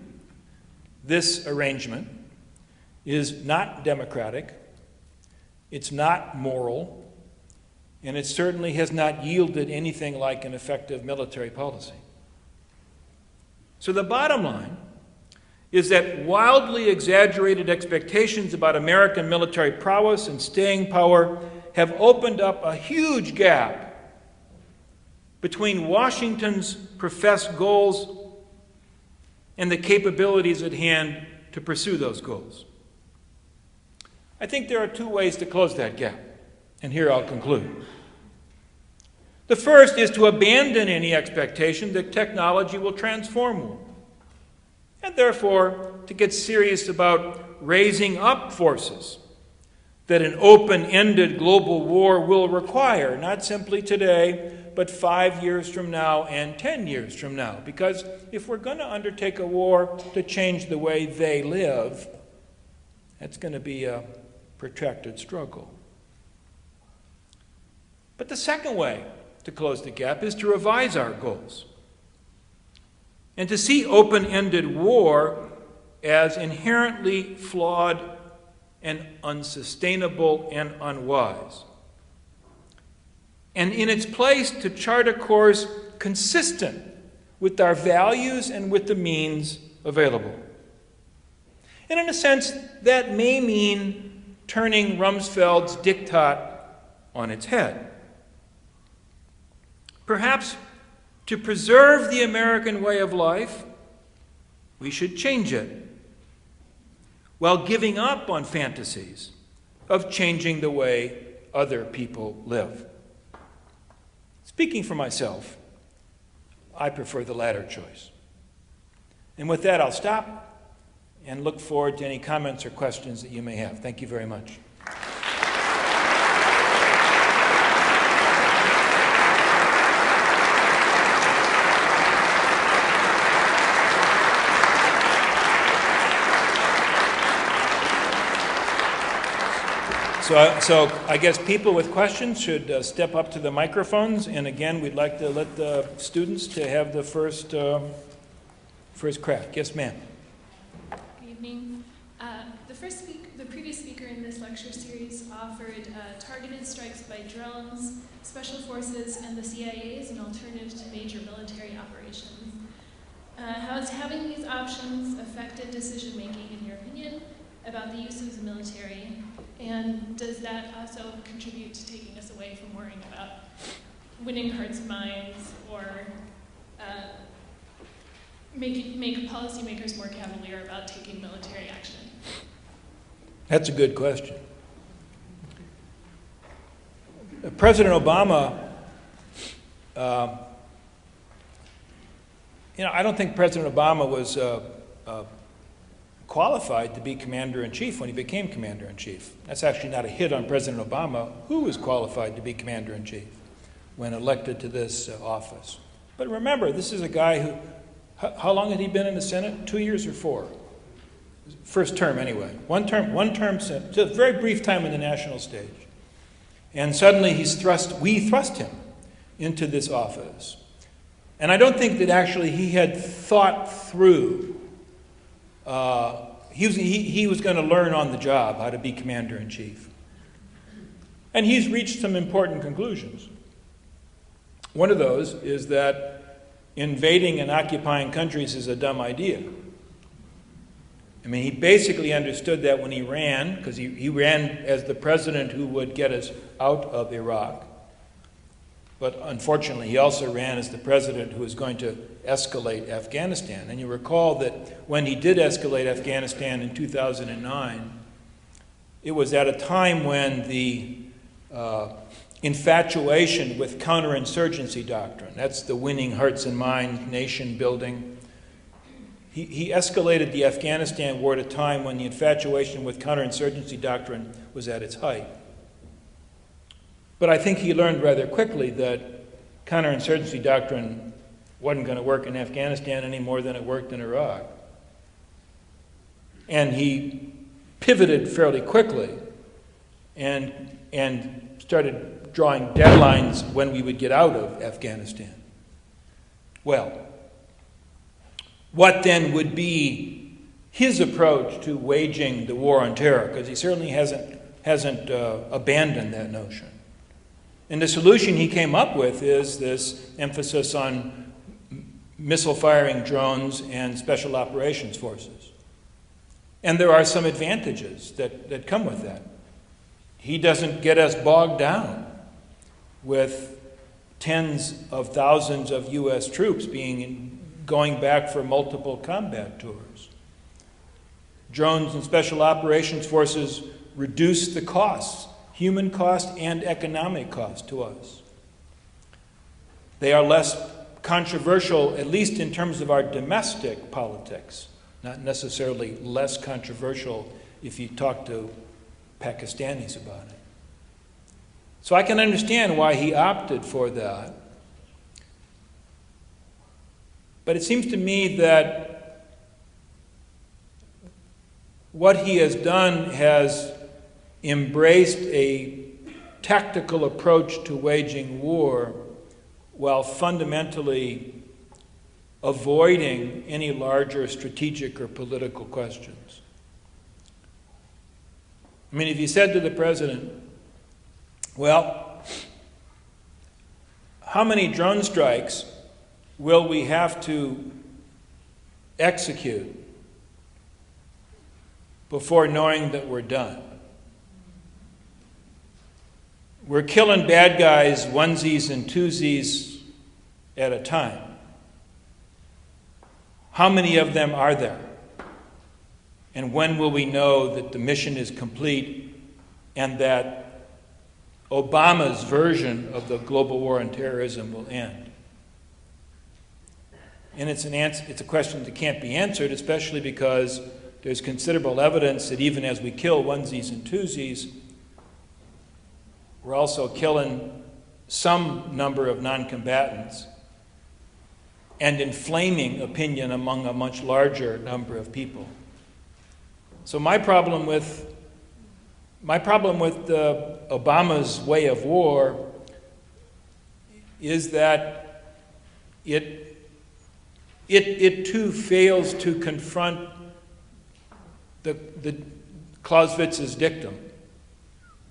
C: this arrangement is not democratic, it's not moral, and it certainly has not yielded anything like an effective military policy. So the bottom line is that wildly exaggerated expectations about American military prowess and staying power have opened up a huge gap between Washington's professed goals and the capabilities at hand to pursue those goals. I think there are two ways to close that gap, and here I'll conclude. The first is to abandon any expectation that technology will transform war, and therefore to get serious about raising up forces that an open-ended global war will require, not simply today, but 5 years from now and 10 years from now. Because if we're going to undertake a war to change the way they live, that's going to be a protracted struggle. But the second way to close the gap is to revise our goals and to see open-ended war as inherently flawed and unsustainable and unwise. And in its place, to chart a course consistent with our values and with the means available. And in a sense, that may mean turning Rumsfeld's diktat on its head. Perhaps to preserve the American way of life, we should change it, while giving up on fantasies of changing the way other people live. Speaking for myself, I prefer the latter choice. And with that, I'll stop and look forward to any comments or questions that you may have. Thank you very much. So I guess people with questions should step up to the microphones, and again, we'd like to let the students to have the first crack. Yes, ma'am.
D: Good evening. The previous speaker in this lecture series offered targeted strikes by drones, special forces, and the CIA as an alternative to major military operations. How has having these options affected decision-making, in your opinion, about the use of the military? And does that also contribute to taking us away from worrying about winning hearts and minds, or make policymakers more cavalier about taking military action?
C: That's a good question. President Obama, I don't think President Obama was qualified to be commander-in-chief when he became commander-in-chief. That's actually not a hit on President Obama, who was qualified to be commander-in-chief when elected to this office. But remember, this is a guy who, how long had he been in the Senate? 2 years or 4? First term, anyway. One term, so a very brief time in the national stage. And suddenly we thrust him into this office. And I don't think that actually he had thought through he was going to learn on the job how to be commander-in-chief. And he's reached some important conclusions. One of those is that invading and occupying countries is a dumb idea. I mean, he basically understood that when he ran, because he ran as the president who would get us out of Iraq. But unfortunately, he also ran as the president who was going to escalate Afghanistan. And you recall that when he did escalate Afghanistan in 2009, it was at a time when the infatuation with counterinsurgency doctrine, that's the winning hearts and minds, nation building, he escalated the Afghanistan war at a time when the infatuation with counterinsurgency doctrine was at its height. But I think he learned rather quickly that counterinsurgency doctrine wasn't going to work in Afghanistan any more than it worked in Iraq. And he pivoted fairly quickly and started drawing deadlines when we would get out of Afghanistan. Well, what then would be his approach to waging the war on terror? Because he certainly hasn't abandoned that notion. And the solution he came up with is this emphasis on missile-firing drones and special operations forces. And there are some advantages that come with that. He doesn't get us bogged down with tens of thousands of U.S. troops going back for multiple combat tours. Drones and special operations forces reduce the costs, human cost and economic cost to us. They are less controversial, at least in terms of our domestic politics, not necessarily less controversial if you talk to Pakistanis about it. So I can understand why he opted for that. But it seems to me that what he has done has embraced a tactical approach to waging war while fundamentally avoiding any larger strategic or political questions. I mean, if you said to the president, well, how many drone strikes will we have to execute before knowing that we're done? We're killing bad guys onesies and twosies at a time. How many of them are there? And when will we know that the mission is complete and that Obama's version of the global war on terrorism will end? And it's a question that can't be answered, especially because there's considerable evidence that even as we kill onesies and twosies, we're also killing some number of non-combatants and inflaming opinion among a much larger number of people. So my problem with Obama's way of war is that it too fails to confront the Clausewitz's dictum.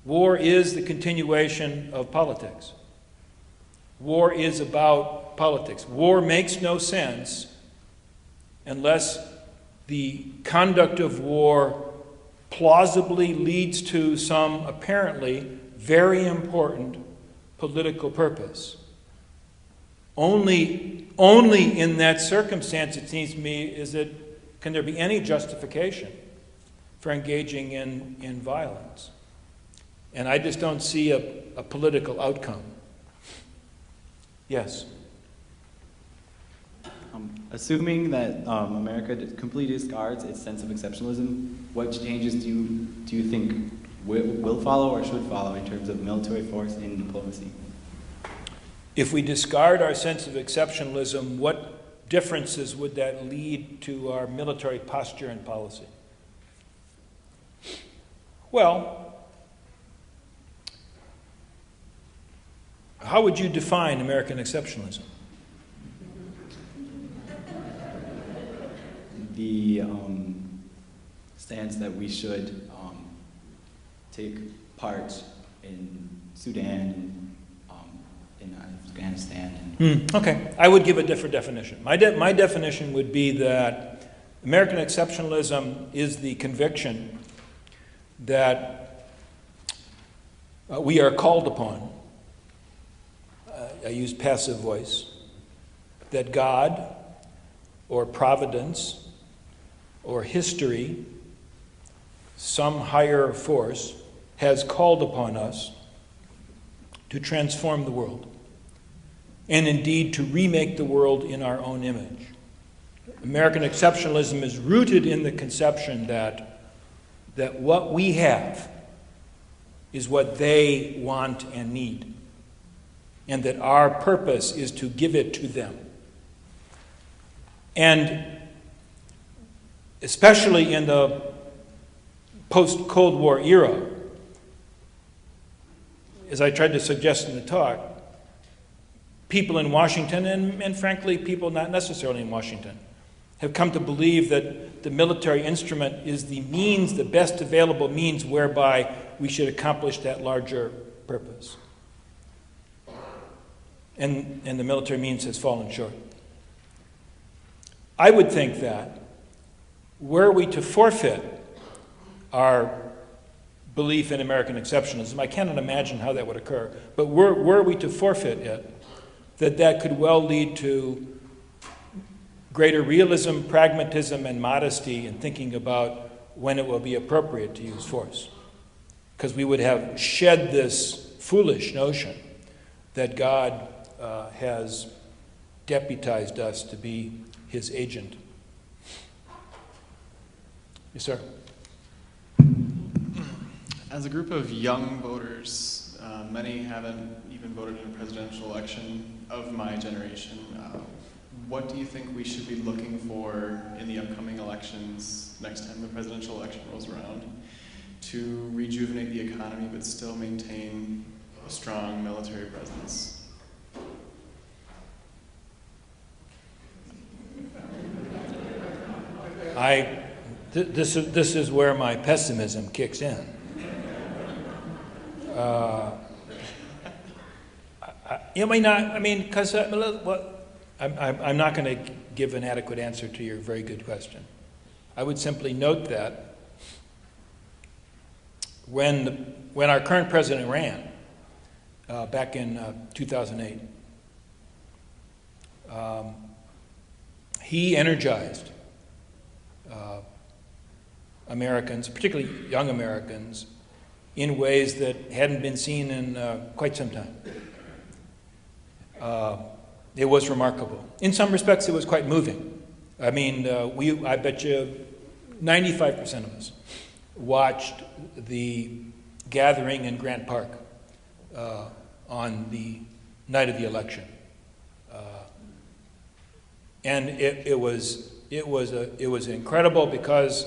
C: War is the continuation of politics. War is about politics. War makes no sense unless the conduct of war plausibly leads to some apparently very important political purpose. Only in that circumstance, it seems to me, can there be any justification for engaging in violence. And I just don't see a political outcome. Yes?
E: Assuming that America completely discards its sense of exceptionalism, what changes do you think will follow or should follow in terms of military force and diplomacy?
C: If we discard our sense of exceptionalism, what differences would that lead to our military posture and policy? Well, how would you define American exceptionalism?
E: The stance that we should take part in Sudan and in Afghanistan.
C: Okay, I would give a different definition. My definition would be that American exceptionalism is the conviction that we are called upon, I use passive voice, that God or providence or history, some higher force, has called upon us to transform the world, and indeed to remake the world in our own image. American exceptionalism is rooted in the conception that what we have is what they want and need, and that our purpose is to give it to them. And especially in the post-Cold War era, as I tried to suggest in the talk, people in Washington, and frankly, people not necessarily in Washington, have come to believe that the military instrument is the means, the best available means whereby we should accomplish that larger purpose. And the military means has fallen short. I would think that were we to forfeit our belief in American exceptionalism, I cannot imagine how that would occur, but were we to forfeit it, that could well lead to greater realism, pragmatism, and modesty in thinking about when it will be appropriate to use force. Because we would have shed this foolish notion that God has deputized us to be his agent. Yes, sir.
F: As a group of young voters, many haven't even voted in a presidential election of my generation. What do you think we should be looking for in the upcoming elections, next time the presidential election rolls around, to rejuvenate the economy but still maintain a strong military presence?
C: This is where my pessimism kicks in. Because I'm not going to give an adequate answer to your very good question. I would simply note that when our current president ran back in 2008, he energized Americans, particularly young Americans, in ways that hadn't been seen in quite some time. It was remarkable. In some respects, it was quite moving. I mean, I bet you 95% of us watched the gathering in Grant Park on the night of the election, and it was incredible because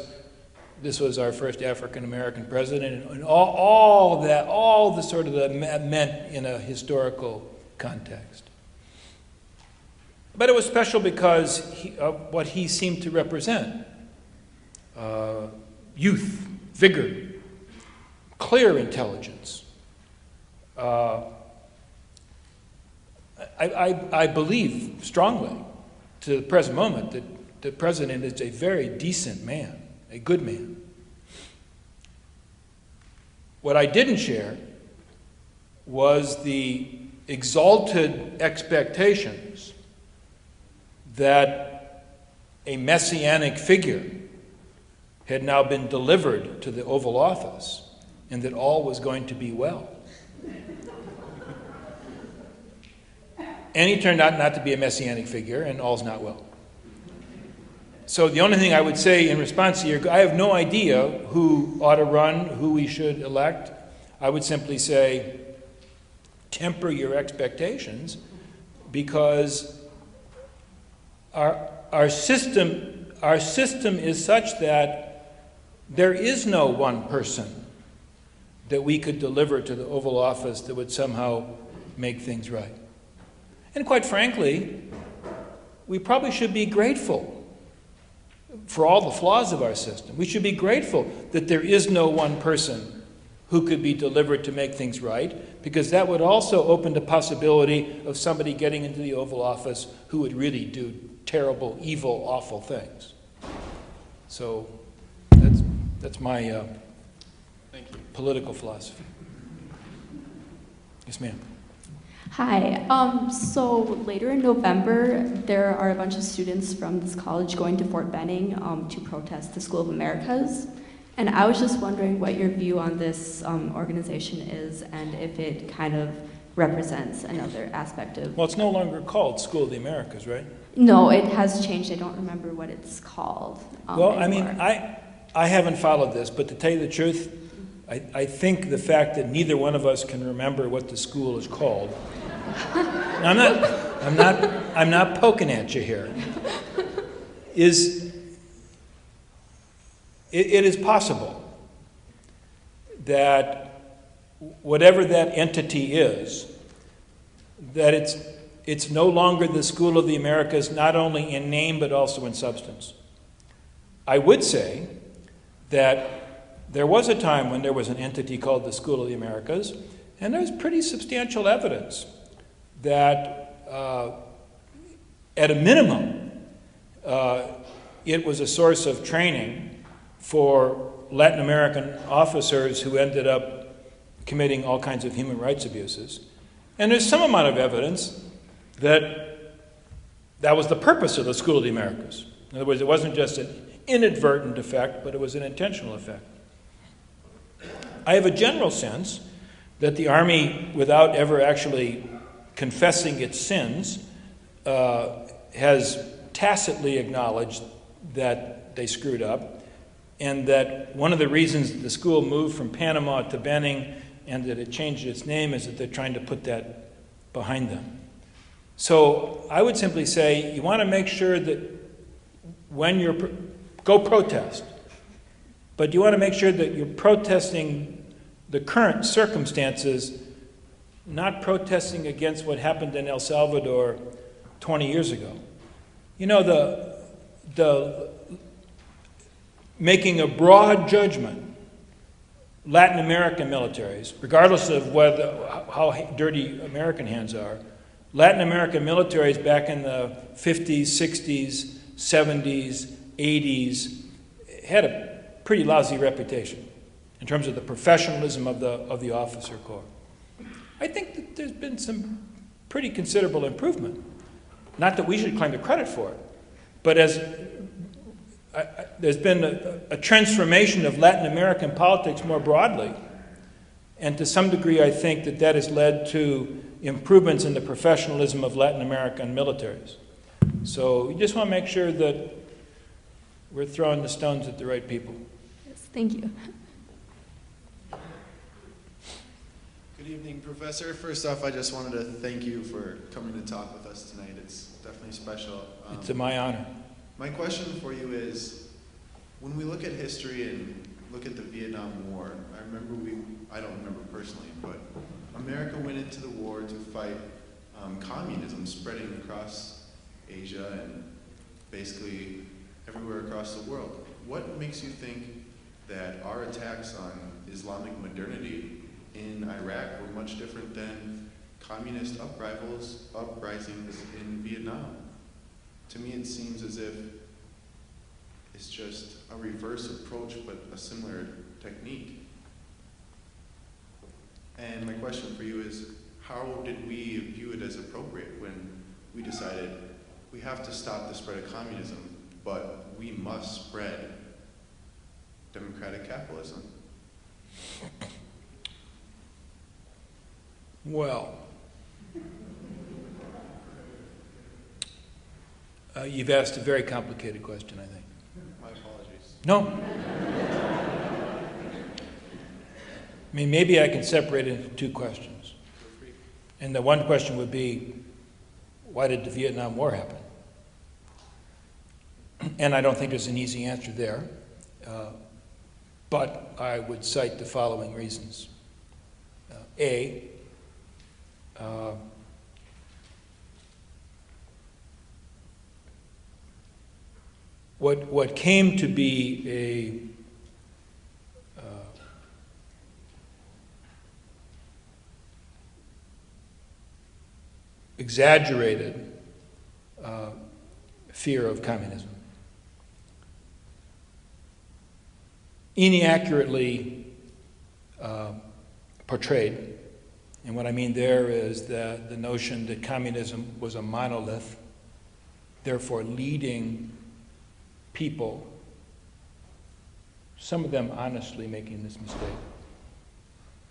C: this was our first African American president, and all the sort of that meant in a historical context. But it was special because of what he seemed to represent: youth, vigor, clear intelligence. I believe strongly, to the present moment, that the president is a very decent man, a good man. What I didn't share was the exalted expectations that a messianic figure had now been delivered to the Oval Office and that all was going to be well. And he turned out not to be a messianic figure, and all's not well. So the only thing I would say in response to I have no idea who ought to run, who we should elect. I would simply say, temper your expectations, because our system is such that there is no one person that we could deliver to the Oval Office that would somehow make things right. And quite frankly, we probably should be grateful for all the flaws of our system. We should be grateful that there is no one person who could be delivered to make things right, because that would also open the possibility of somebody getting into the Oval Office who would really do terrible, evil, awful things. So that's my
F: Thank you.
C: political philosophy. Yes, ma'am.
G: Hi. So later in November, there are a bunch of students from this college going to Fort Benning to protest the School of Americas. And I was just wondering what your view on this organization is and if it kind of represents another aspect of...
C: Well, it's no longer called School of the Americas, right?
G: No, it has changed. I don't remember what it's called
C: Well, I
G: anymore.
C: mean, I haven't followed this, but to tell you the truth, I think the fact that neither one of us can remember what the school is called. I'm not poking at you here. It is possible that whatever that entity is, that it's no longer the School of the Americas, not only in name but also in substance. I would say that there was a time when there was an entity called the School of the Americas, and there's pretty substantial evidence that, at a minimum, it was a source of training for Latin American officers who ended up committing all kinds of human rights abuses. And there's some amount of evidence that that was the purpose of the School of the Americas. In other words, it wasn't just an inadvertent effect, but it was an intentional effect. I have a general sense that the Army, without ever actually confessing its sins, has tacitly acknowledged that they screwed up, and that one of the reasons that the school moved from Panama to Benning and that it changed its name is that they're trying to put that behind them. So I would simply say you want to make sure that when you're go protest, but you want to make sure that you're protesting the current circumstances, not protesting against what happened in El Salvador 20 years ago. You know, the making a broad judgment, Latin American militaries, regardless of how dirty American hands are, Latin American militaries back in the 50s, 60s, 70s, 80s had a pretty lousy reputation in terms of the professionalism of the officer corps. I think that there's been some pretty considerable improvement. Not that we should claim the credit for it, but there's been a transformation of Latin American politics more broadly, and to some degree I think that has led to improvements in the professionalism of Latin American militaries. So you just want to make sure that we're throwing the stones at the right people.
G: Yes, thank you.
H: Good evening, Professor. First off, I just wanted to thank you for coming to talk with us tonight. It's definitely special.
C: It's my honor.
H: My question for you is, when we look at history and look at the Vietnam War, I don't remember personally, but America went into the war to fight communism spreading across Asia and basically everywhere across the world. What makes you think that our attacks on Islamic modernity in Iraq were much different than communist uprisings in Vietnam? To me, it seems as if it's just a reverse approach, but a similar technique. And my question for you is, how did we view it as appropriate when we decided we have to stop the spread of communism, but we must spread democratic capitalism?
C: Well, you've asked a very complicated question, I think.
H: My apologies.
C: No. I mean, maybe I can separate it into two questions. And the one question would be, why did the Vietnam War happen? And I don't think there's an easy answer there. But I would cite the following reasons. What came to be exaggerated fear of communism. Inaccurately portrayed. And what I mean there is that the notion that communism was a monolith, therefore leading people, some of them honestly making this mistake,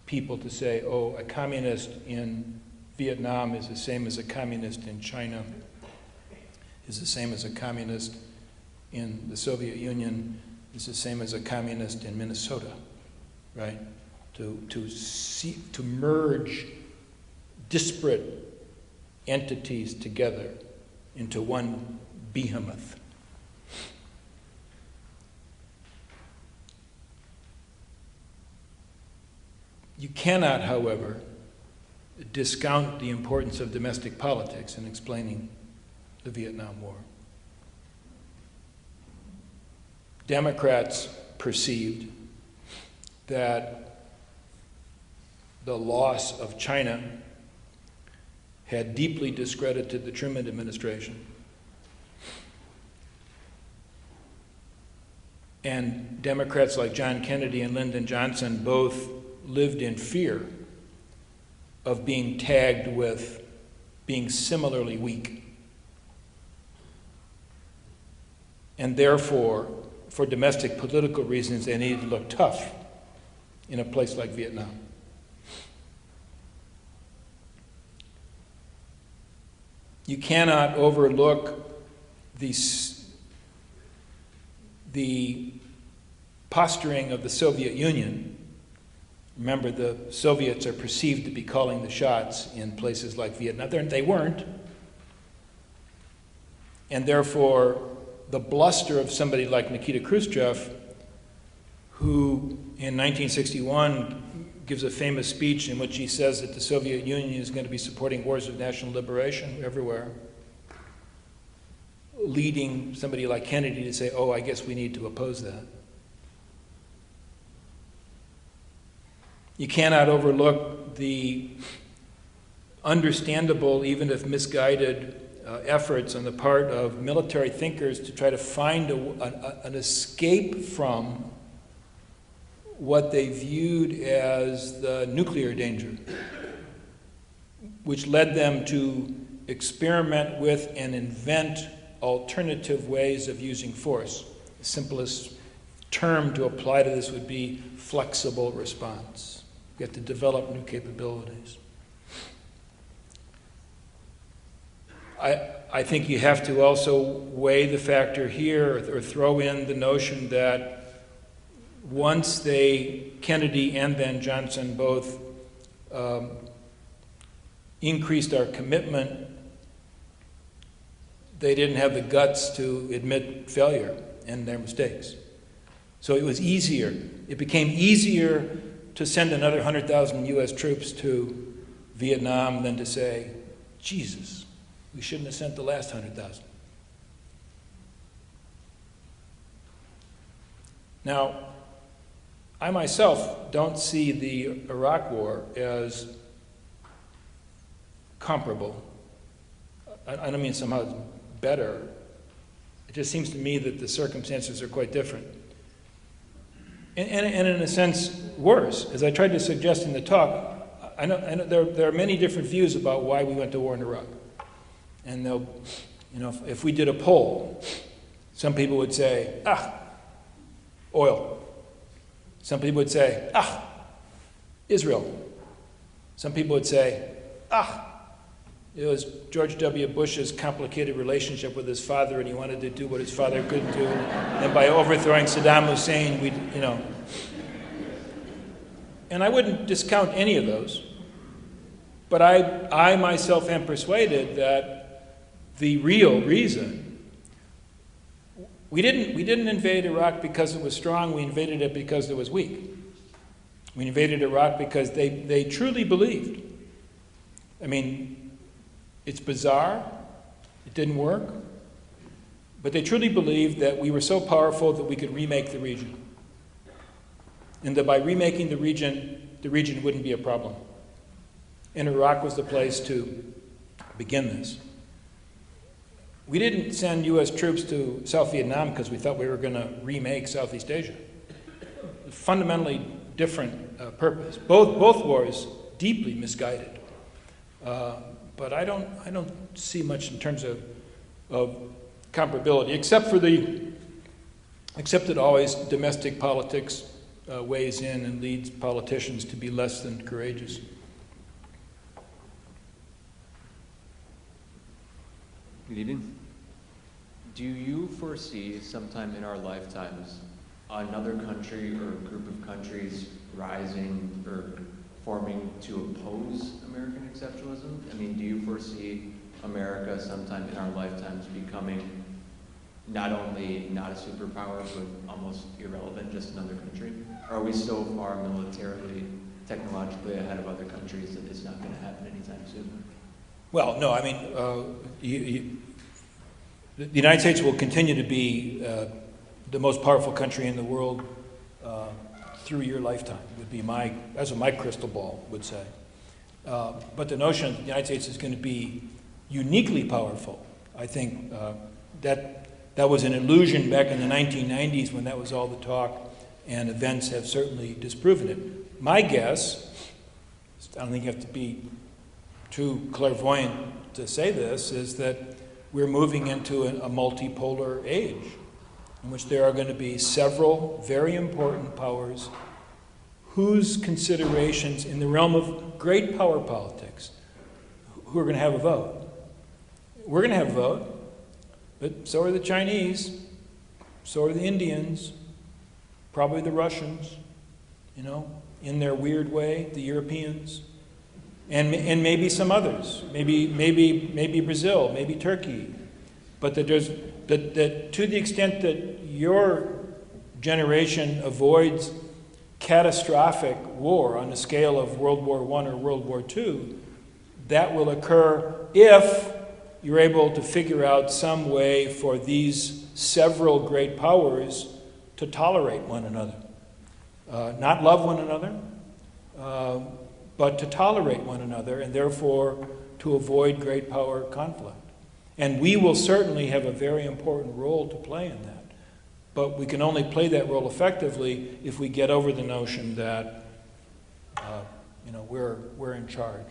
C: people to say, oh, a communist in Vietnam is the same as a communist in China, is the same as a communist in the Soviet Union, is the same as a communist in Minnesota, right? To merge disparate entities together into one behemoth. You cannot, however, discount the importance of domestic politics in explaining the Vietnam War. Democrats perceived that the loss of China had deeply discredited the Truman administration. And Democrats like John Kennedy and Lyndon Johnson both lived in fear of being tagged with being similarly weak. And therefore, for domestic political reasons, they needed to look tough in a place like Vietnam. You cannot overlook the posturing of the Soviet Union. Remember, the Soviets are perceived to be calling the shots in places like Vietnam. They weren't. And therefore, the bluster of somebody like Nikita Khrushchev, who in 1961 gives a famous speech in which he says that the Soviet Union is going to be supporting wars of national liberation everywhere, leading somebody like Kennedy to say, oh, I guess we need to oppose that. You cannot overlook the understandable, even if misguided, efforts on the part of military thinkers to try to find an escape from what they viewed as the nuclear danger, which led them to experiment with and invent alternative ways of using force. The simplest term to apply to this would be flexible response. You have to develop new capabilities. I think you have to also weigh the factor here, or throw in the notion that once Kennedy and then Johnson both increased our commitment, they didn't have the guts to admit failure and their mistakes. So it was easier. It became easier to send another 100,000 U.S. troops to Vietnam than to say, Jesus, we shouldn't have sent the last 100,000. Now, I myself don't see the Iraq War as comparable. I don't mean somehow it's better. It just seems to me that the circumstances are quite different. And in a sense, worse. As I tried to suggest in the talk, I know there are many different views about why we went to war in Iraq. And if we did a poll, some people would say, oil. Some people would say, Israel. Some people would say, it was George W. Bush's complicated relationship with his father, and he wanted to do what his father couldn't do. And by overthrowing Saddam Hussein, And I wouldn't discount any of those. But I myself am persuaded that the real reason, we didn't invade Iraq because it was strong, we invaded it because it was weak. We invaded Iraq because they truly believed. I mean, it's bizarre, it didn't work, but they truly believed that we were so powerful that we could remake the region. And that by remaking the region wouldn't be a problem. And Iraq was the place to begin this. We didn't send U.S. troops to South Vietnam because we thought we were going to remake Southeast Asia. Fundamentally different purpose. Both wars deeply misguided. But I don't see much in terms of comparability, except that always domestic politics weighs in and leads politicians to be less than courageous.
I: Good evening. Do you foresee sometime in our lifetimes another country or group of countries rising or forming to oppose American exceptionalism? I mean, do you foresee America sometime in our lifetimes becoming not only not a superpower, but almost irrelevant, just another country? Or are we so far militarily, technologically ahead of other countries that it's not going to happen anytime soon?
C: Well, no, I mean, the United States will continue to be the most powerful country in the world through your lifetime, would be that's what my crystal ball would say. But the notion that the United States is going to be uniquely powerful, I think that was an illusion back in the 1990s when that was all the talk, and events have certainly disproven it. My guess, I don't think you have to be too clairvoyant to say this, is that we're moving into a multipolar age in which there are going to be several very important powers whose considerations in the realm of great power politics, who are going to have a vote. We're going to have a vote, but so are the Chinese, so are the Indians, probably the Russians, in their weird way, the Europeans, and maybe some others, maybe Brazil, maybe Turkey, but that to the extent that your generation avoids catastrophic war on the scale of World War I or World War II, that will occur if you're able to figure out some way for these several great powers to tolerate one another. Not love one another, but to tolerate one another, and therefore to avoid great power conflict. And we will certainly have a very important role to play in that. But we can only play that role effectively if we get over the notion that we're in charge.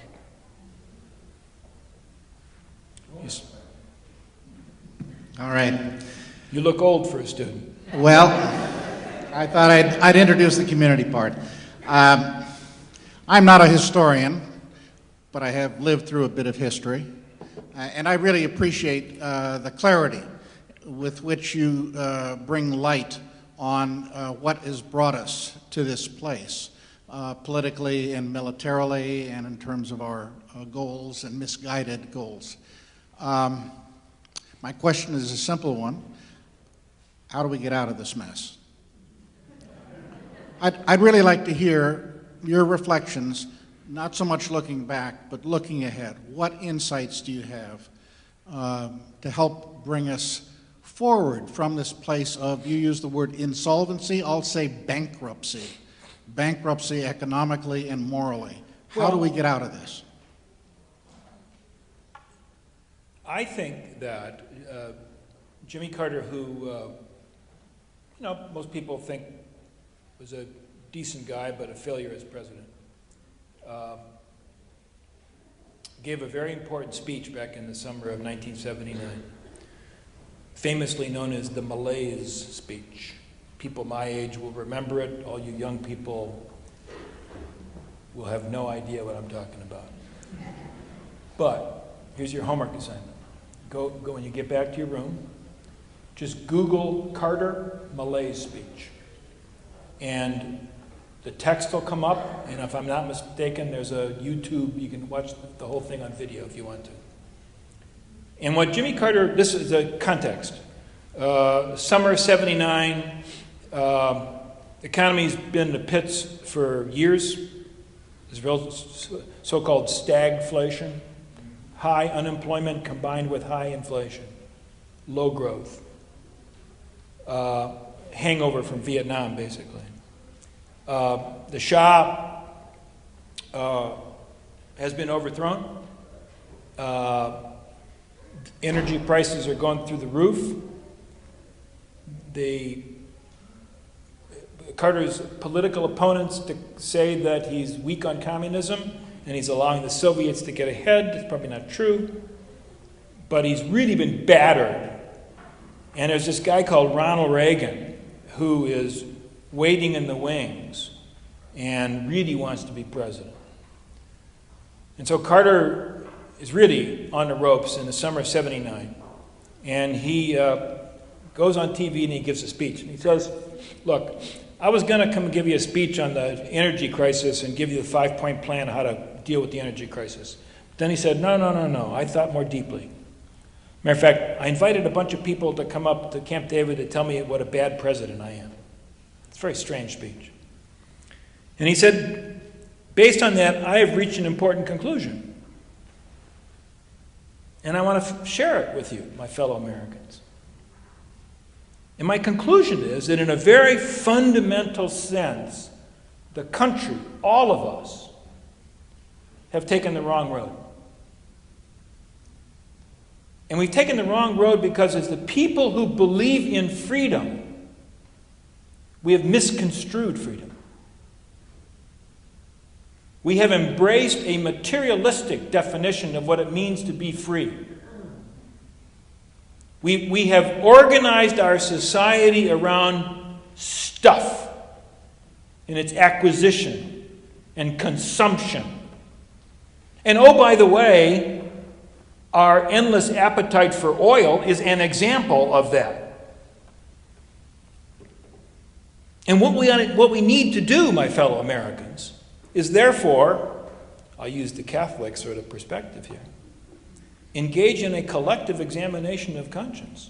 J: All right.
C: You look old for a student.
J: Well, I thought I'd introduce the community part. I'm not a historian, but I have lived through a bit of history, and I really appreciate the clarity with which you bring light on what has brought us to this place, politically and militarily, and in terms of our goals and misguided goals. My question is a simple one. How do we get out of this mess? I'd really like to hear your reflections, not so much looking back, but looking ahead. What insights do you have to help bring us forward from this place of, you use the word insolvency, I'll say bankruptcy economically and morally. How do we get out of this?
C: I think that Jimmy Carter, who most people think was a decent guy but a failure as president, gave a very important speech back in the summer of 1979, famously known as the Malaise speech. People my age will remember it. All you young people will have no idea what I'm talking about. But here's your homework assignment. Go when you get back to your room, just Google Carter Malaise speech. And the text will come up, and if I'm not mistaken, there's a YouTube, you can watch the whole thing on video if you want to. And what Jimmy Carter, this is the context. Summer '79, economy's been in the pits for years. There's so-called stagflation, high unemployment combined with high inflation, low growth, hangover from Vietnam, basically. The Shah has been overthrown. Energy prices are going through the roof. Carter's political opponents say that he's weak on communism and he's allowing the Soviets to get ahead. It's probably not true. But he's really been battered. And there's this guy called Ronald Reagan who is waiting in the wings and really wants to be president. And so Carter is really on the ropes in the summer of '79. And he goes on TV and he gives a speech. And he says, look, I was going to come and give you a speech on the energy crisis and give you the 5-point plan on how to deal with the energy crisis. Then he said, no, I thought more deeply. Matter of fact, I invited a bunch of people to come up to Camp David to tell me what a bad president I am. It's a very strange speech. And he said, based on that, I have reached an important conclusion. And I want to share it with you, my fellow Americans. And my conclusion is that in a very fundamental sense, the country, all of us, have taken the wrong road. And we've taken the wrong road because as the people who believe in freedom, we have misconstrued freedom. We have embraced a materialistic definition of what it means to be free. We have organized our society around stuff in its acquisition and consumption. And oh, by the way, our endless appetite for oil is an example of that. And what we need to do, my fellow Americans, is therefore, I'll use the Catholic sort of perspective here, engage in a collective examination of conscience.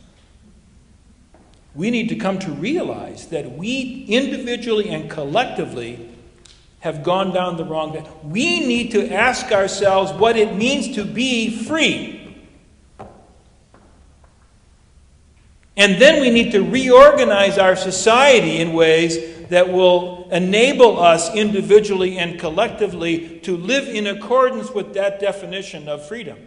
C: We need to come to realize that we individually and collectively have gone down the wrong path. We need to ask ourselves what it means to be free. And then we need to reorganize our society in ways that will enable us individually and collectively to live in accordance with that definition of freedom.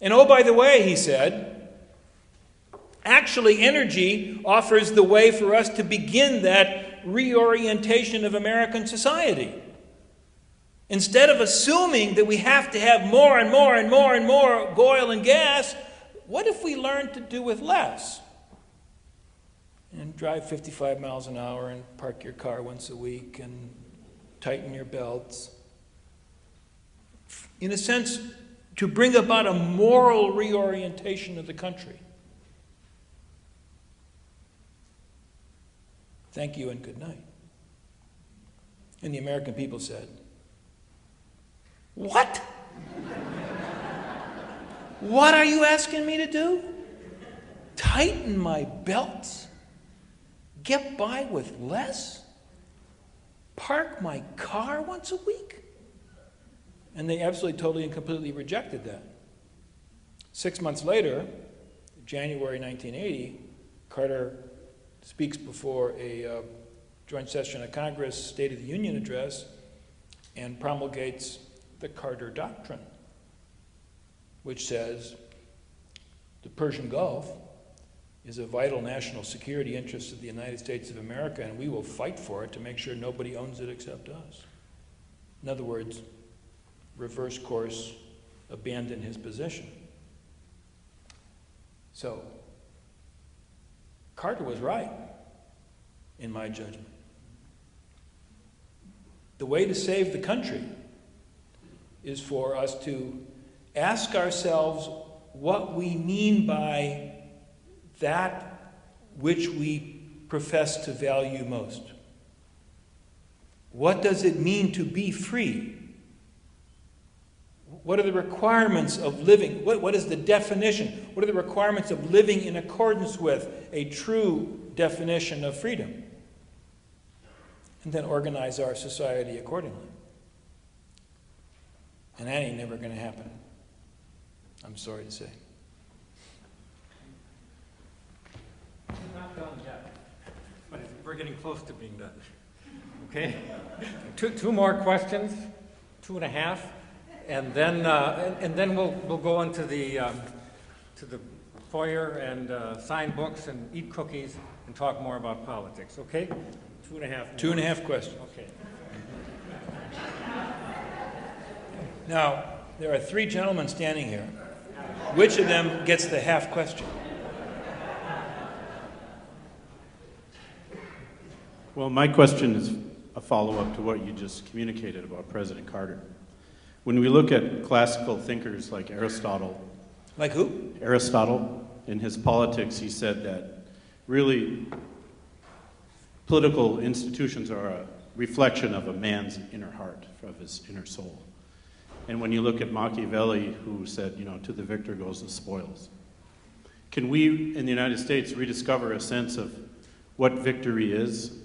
C: And oh, by the way, he said, actually energy offers the way for us to begin that reorientation of American society. Instead of assuming that we have to have more and more and more and more oil and gas, what if we learn to do with less? And drive 55 miles an hour and park your car once a week and tighten your belts. In a sense, to bring about a moral reorientation of the country. Thank you and good night. And the American people said, what? What are you asking me to do? Tighten my belts? Get by with less? Park my car once a week? And they absolutely, totally, and completely rejected that. 6 months later, January 1980, Carter speaks before a joint session of Congress, State of the Union address, and promulgates the Carter Doctrine, which says the Persian Gulf is a vital national security interest of the United States of America, and we will fight for it to make sure nobody owns it except us. In other words, reverse course, abandon his position. So, Carter was right, in my judgment. The way to save the country is for us to ask ourselves what we mean by that which we profess to value most. What does it mean to be free? What are the requirements of living? What is the definition? What are the requirements of living in accordance with a true definition of freedom? And then organize our society accordingly. And that ain't never going to happen, I'm sorry to say.
A: We're not done yet, but we're getting close to being done. Okay? Two more questions, 2.5. And then we'll go into the foyer and sign books and eat cookies and talk more about politics. Okay? 2.5.
C: 2.5 questions.
A: Okay.
C: Now, there are 3 gentlemen standing here. Which of them gets the half question?
K: Well, my question is a follow-up to what you just communicated about President Carter. When we look at classical thinkers like Aristotle...
C: Like who?
K: Aristotle. In his Politics, he said that really political institutions are a reflection of a man's inner heart, of his inner soul. And when you look at Machiavelli, who said, to the victor goes the spoils. Can we, in the United States, rediscover a sense of what victory is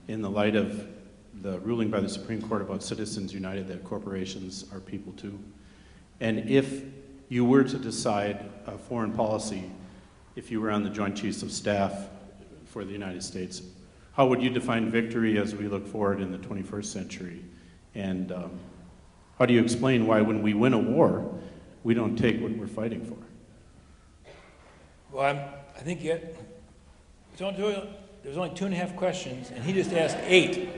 K: in the light of the ruling by the Supreme Court about Citizens United that corporations are people too? And if you were to decide a foreign policy, if you were on the Joint Chiefs of Staff for the United States, how would you define victory as we look forward in the 21st century? And how do you explain why when we win a war, we don't take what we're fighting for?
C: Well, I think there's only 2.5 questions, and he just asked 8.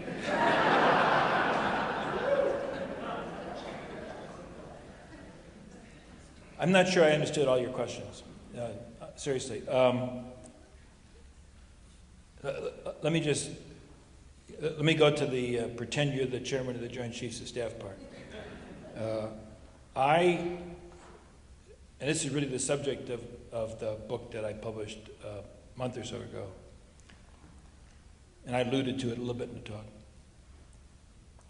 C: I'm not sure I understood all your questions. Seriously. Let me go to the pretend you're the chairman of the Joint Chiefs of Staff part. And this is really the subject of the book that I published a month or so ago. And I alluded to it a little bit in the talk.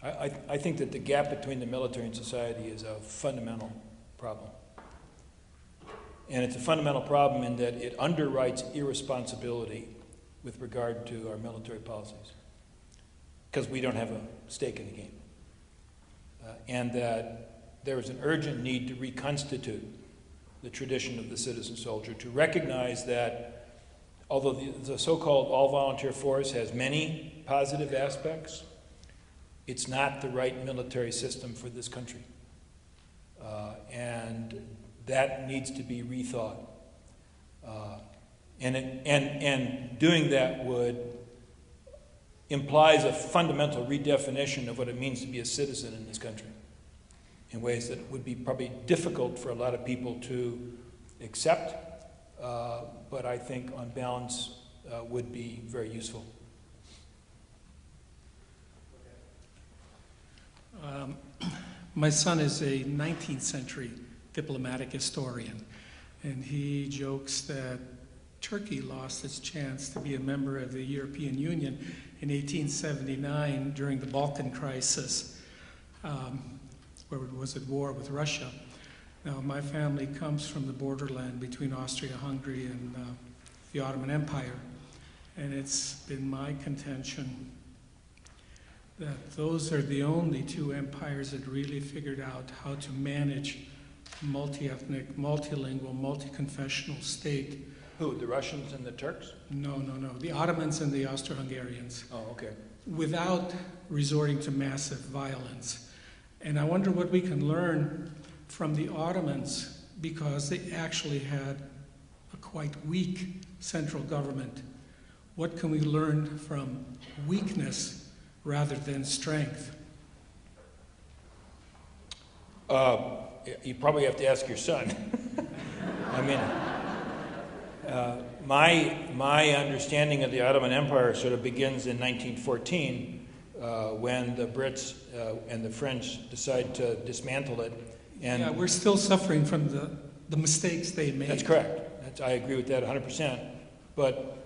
C: I think that the gap between the military and society is a fundamental problem. And it's a fundamental problem in that it underwrites irresponsibility with regard to our military policies, because we don't have a stake in the game. And that there is an urgent need to reconstitute the tradition of the citizen soldier, to recognize that although the so-called all-volunteer force has many positive aspects, it's not the right military system for this country. And that needs to be rethought. And doing that implies a fundamental redefinition of what it means to be a citizen in this country in ways that would be probably difficult for a lot of people to accept, but I think on balance would be very useful.
L: My son is a 19th century diplomatic historian, and he jokes that Turkey lost its chance to be a member of the European Union in 1879 during the Balkan crisis, where it was at war with Russia. Now, my family comes from the borderland between Austria-Hungary and the Ottoman Empire, and it's been my contention that those are the only two empires that really figured out how to manage multi-ethnic, multilingual, multi-confessional state.
C: Who, the Russians and the Turks?
L: No. The Ottomans and the Austro-Hungarians.
C: Oh, okay.
L: Without resorting to massive violence. And I wonder what we can learn from the Ottomans, because they actually had a quite weak central government. What can we learn from weakness rather than strength?
C: You probably have to ask your son. I mean, my understanding of the Ottoman Empire sort of begins in 1914 when the Brits and the French decide to dismantle it. And
L: yeah, we're still suffering from the mistakes they made.
C: That's correct. I agree with that 100%. But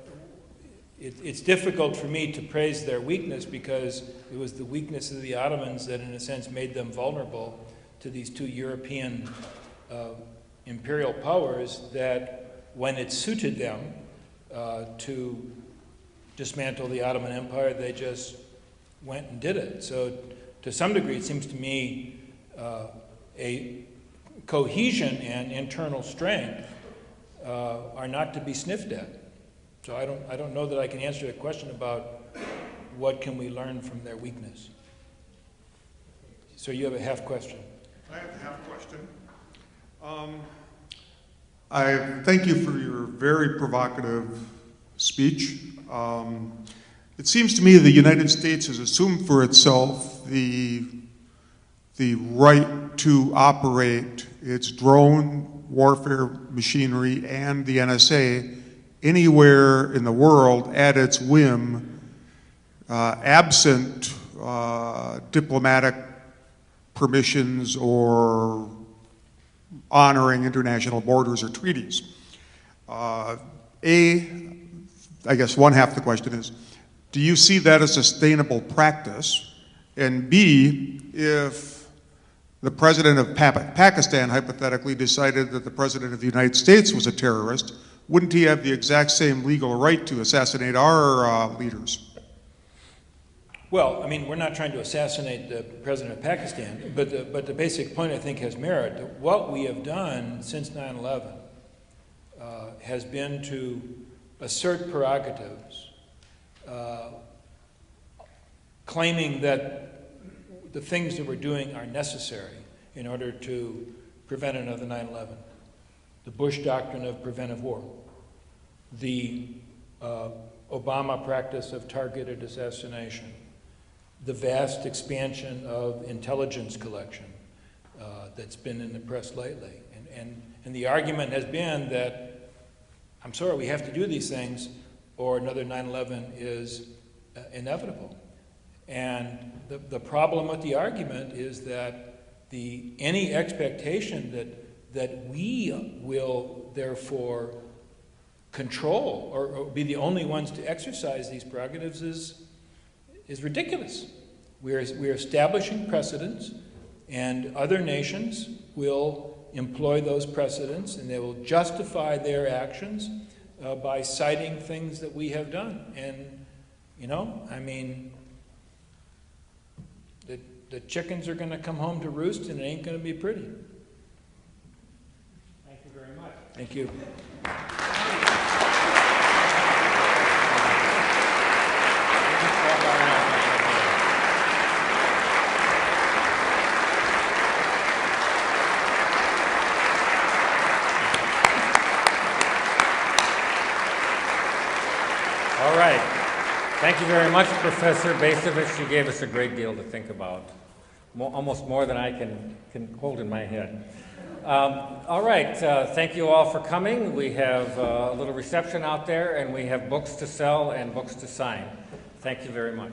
C: it's difficult for me to praise their weakness, because it was the weakness of the Ottomans that, in a sense, made them vulnerable to these two European imperial powers that, when it suited them to dismantle the Ottoman Empire, they just went and did it. So to some degree, it seems to me a cohesion and internal strength are not to be sniffed at. So I don't know that I can answer a question about what can we learn from their weakness. So you have a half question.
M: I have a half question. I thank you for your very provocative speech. It seems to me the United States has assumed for itself the right to operate its drone warfare machinery and the NSA anywhere in the world at its whim, absent diplomatic permissions or honoring international borders or treaties. I guess one half the question is, do you see that as a sustainable practice? And B, if the president of Pakistan hypothetically decided that the president of the United States was a terrorist, wouldn't he have the exact same legal right to assassinate our leaders?
C: Well, I mean, we're not trying to assassinate the president of Pakistan, but the basic point, I think, has merit. That what we have done since 9/11 has been to assert prerogatives, claiming that the things that we're doing are necessary in order to prevent another 9/11. The Bush doctrine of preventive war, the Obama practice of targeted assassination, the vast expansion of intelligence collection that's been in the press lately. And the argument has been that, I'm sorry, we have to do these things or another 9/11 is inevitable. And the problem with the argument is that any expectation that we will therefore control or be the only ones to exercise these prerogatives is ridiculous. We're establishing precedents, and other nations will employ those precedents, and they will justify their actions by citing things that we have done. And, I mean, the chickens are going to come home to roost, and it ain't going to be pretty.
A: Thank you very much.
C: Thank you.
A: All right. Thank you very much, Professor Bacevich. You gave us a great deal to think about, almost more than I can hold in my head. All right. Thank you all for coming. We have a little reception out there, and we have books to sell and books to sign. Thank you very much.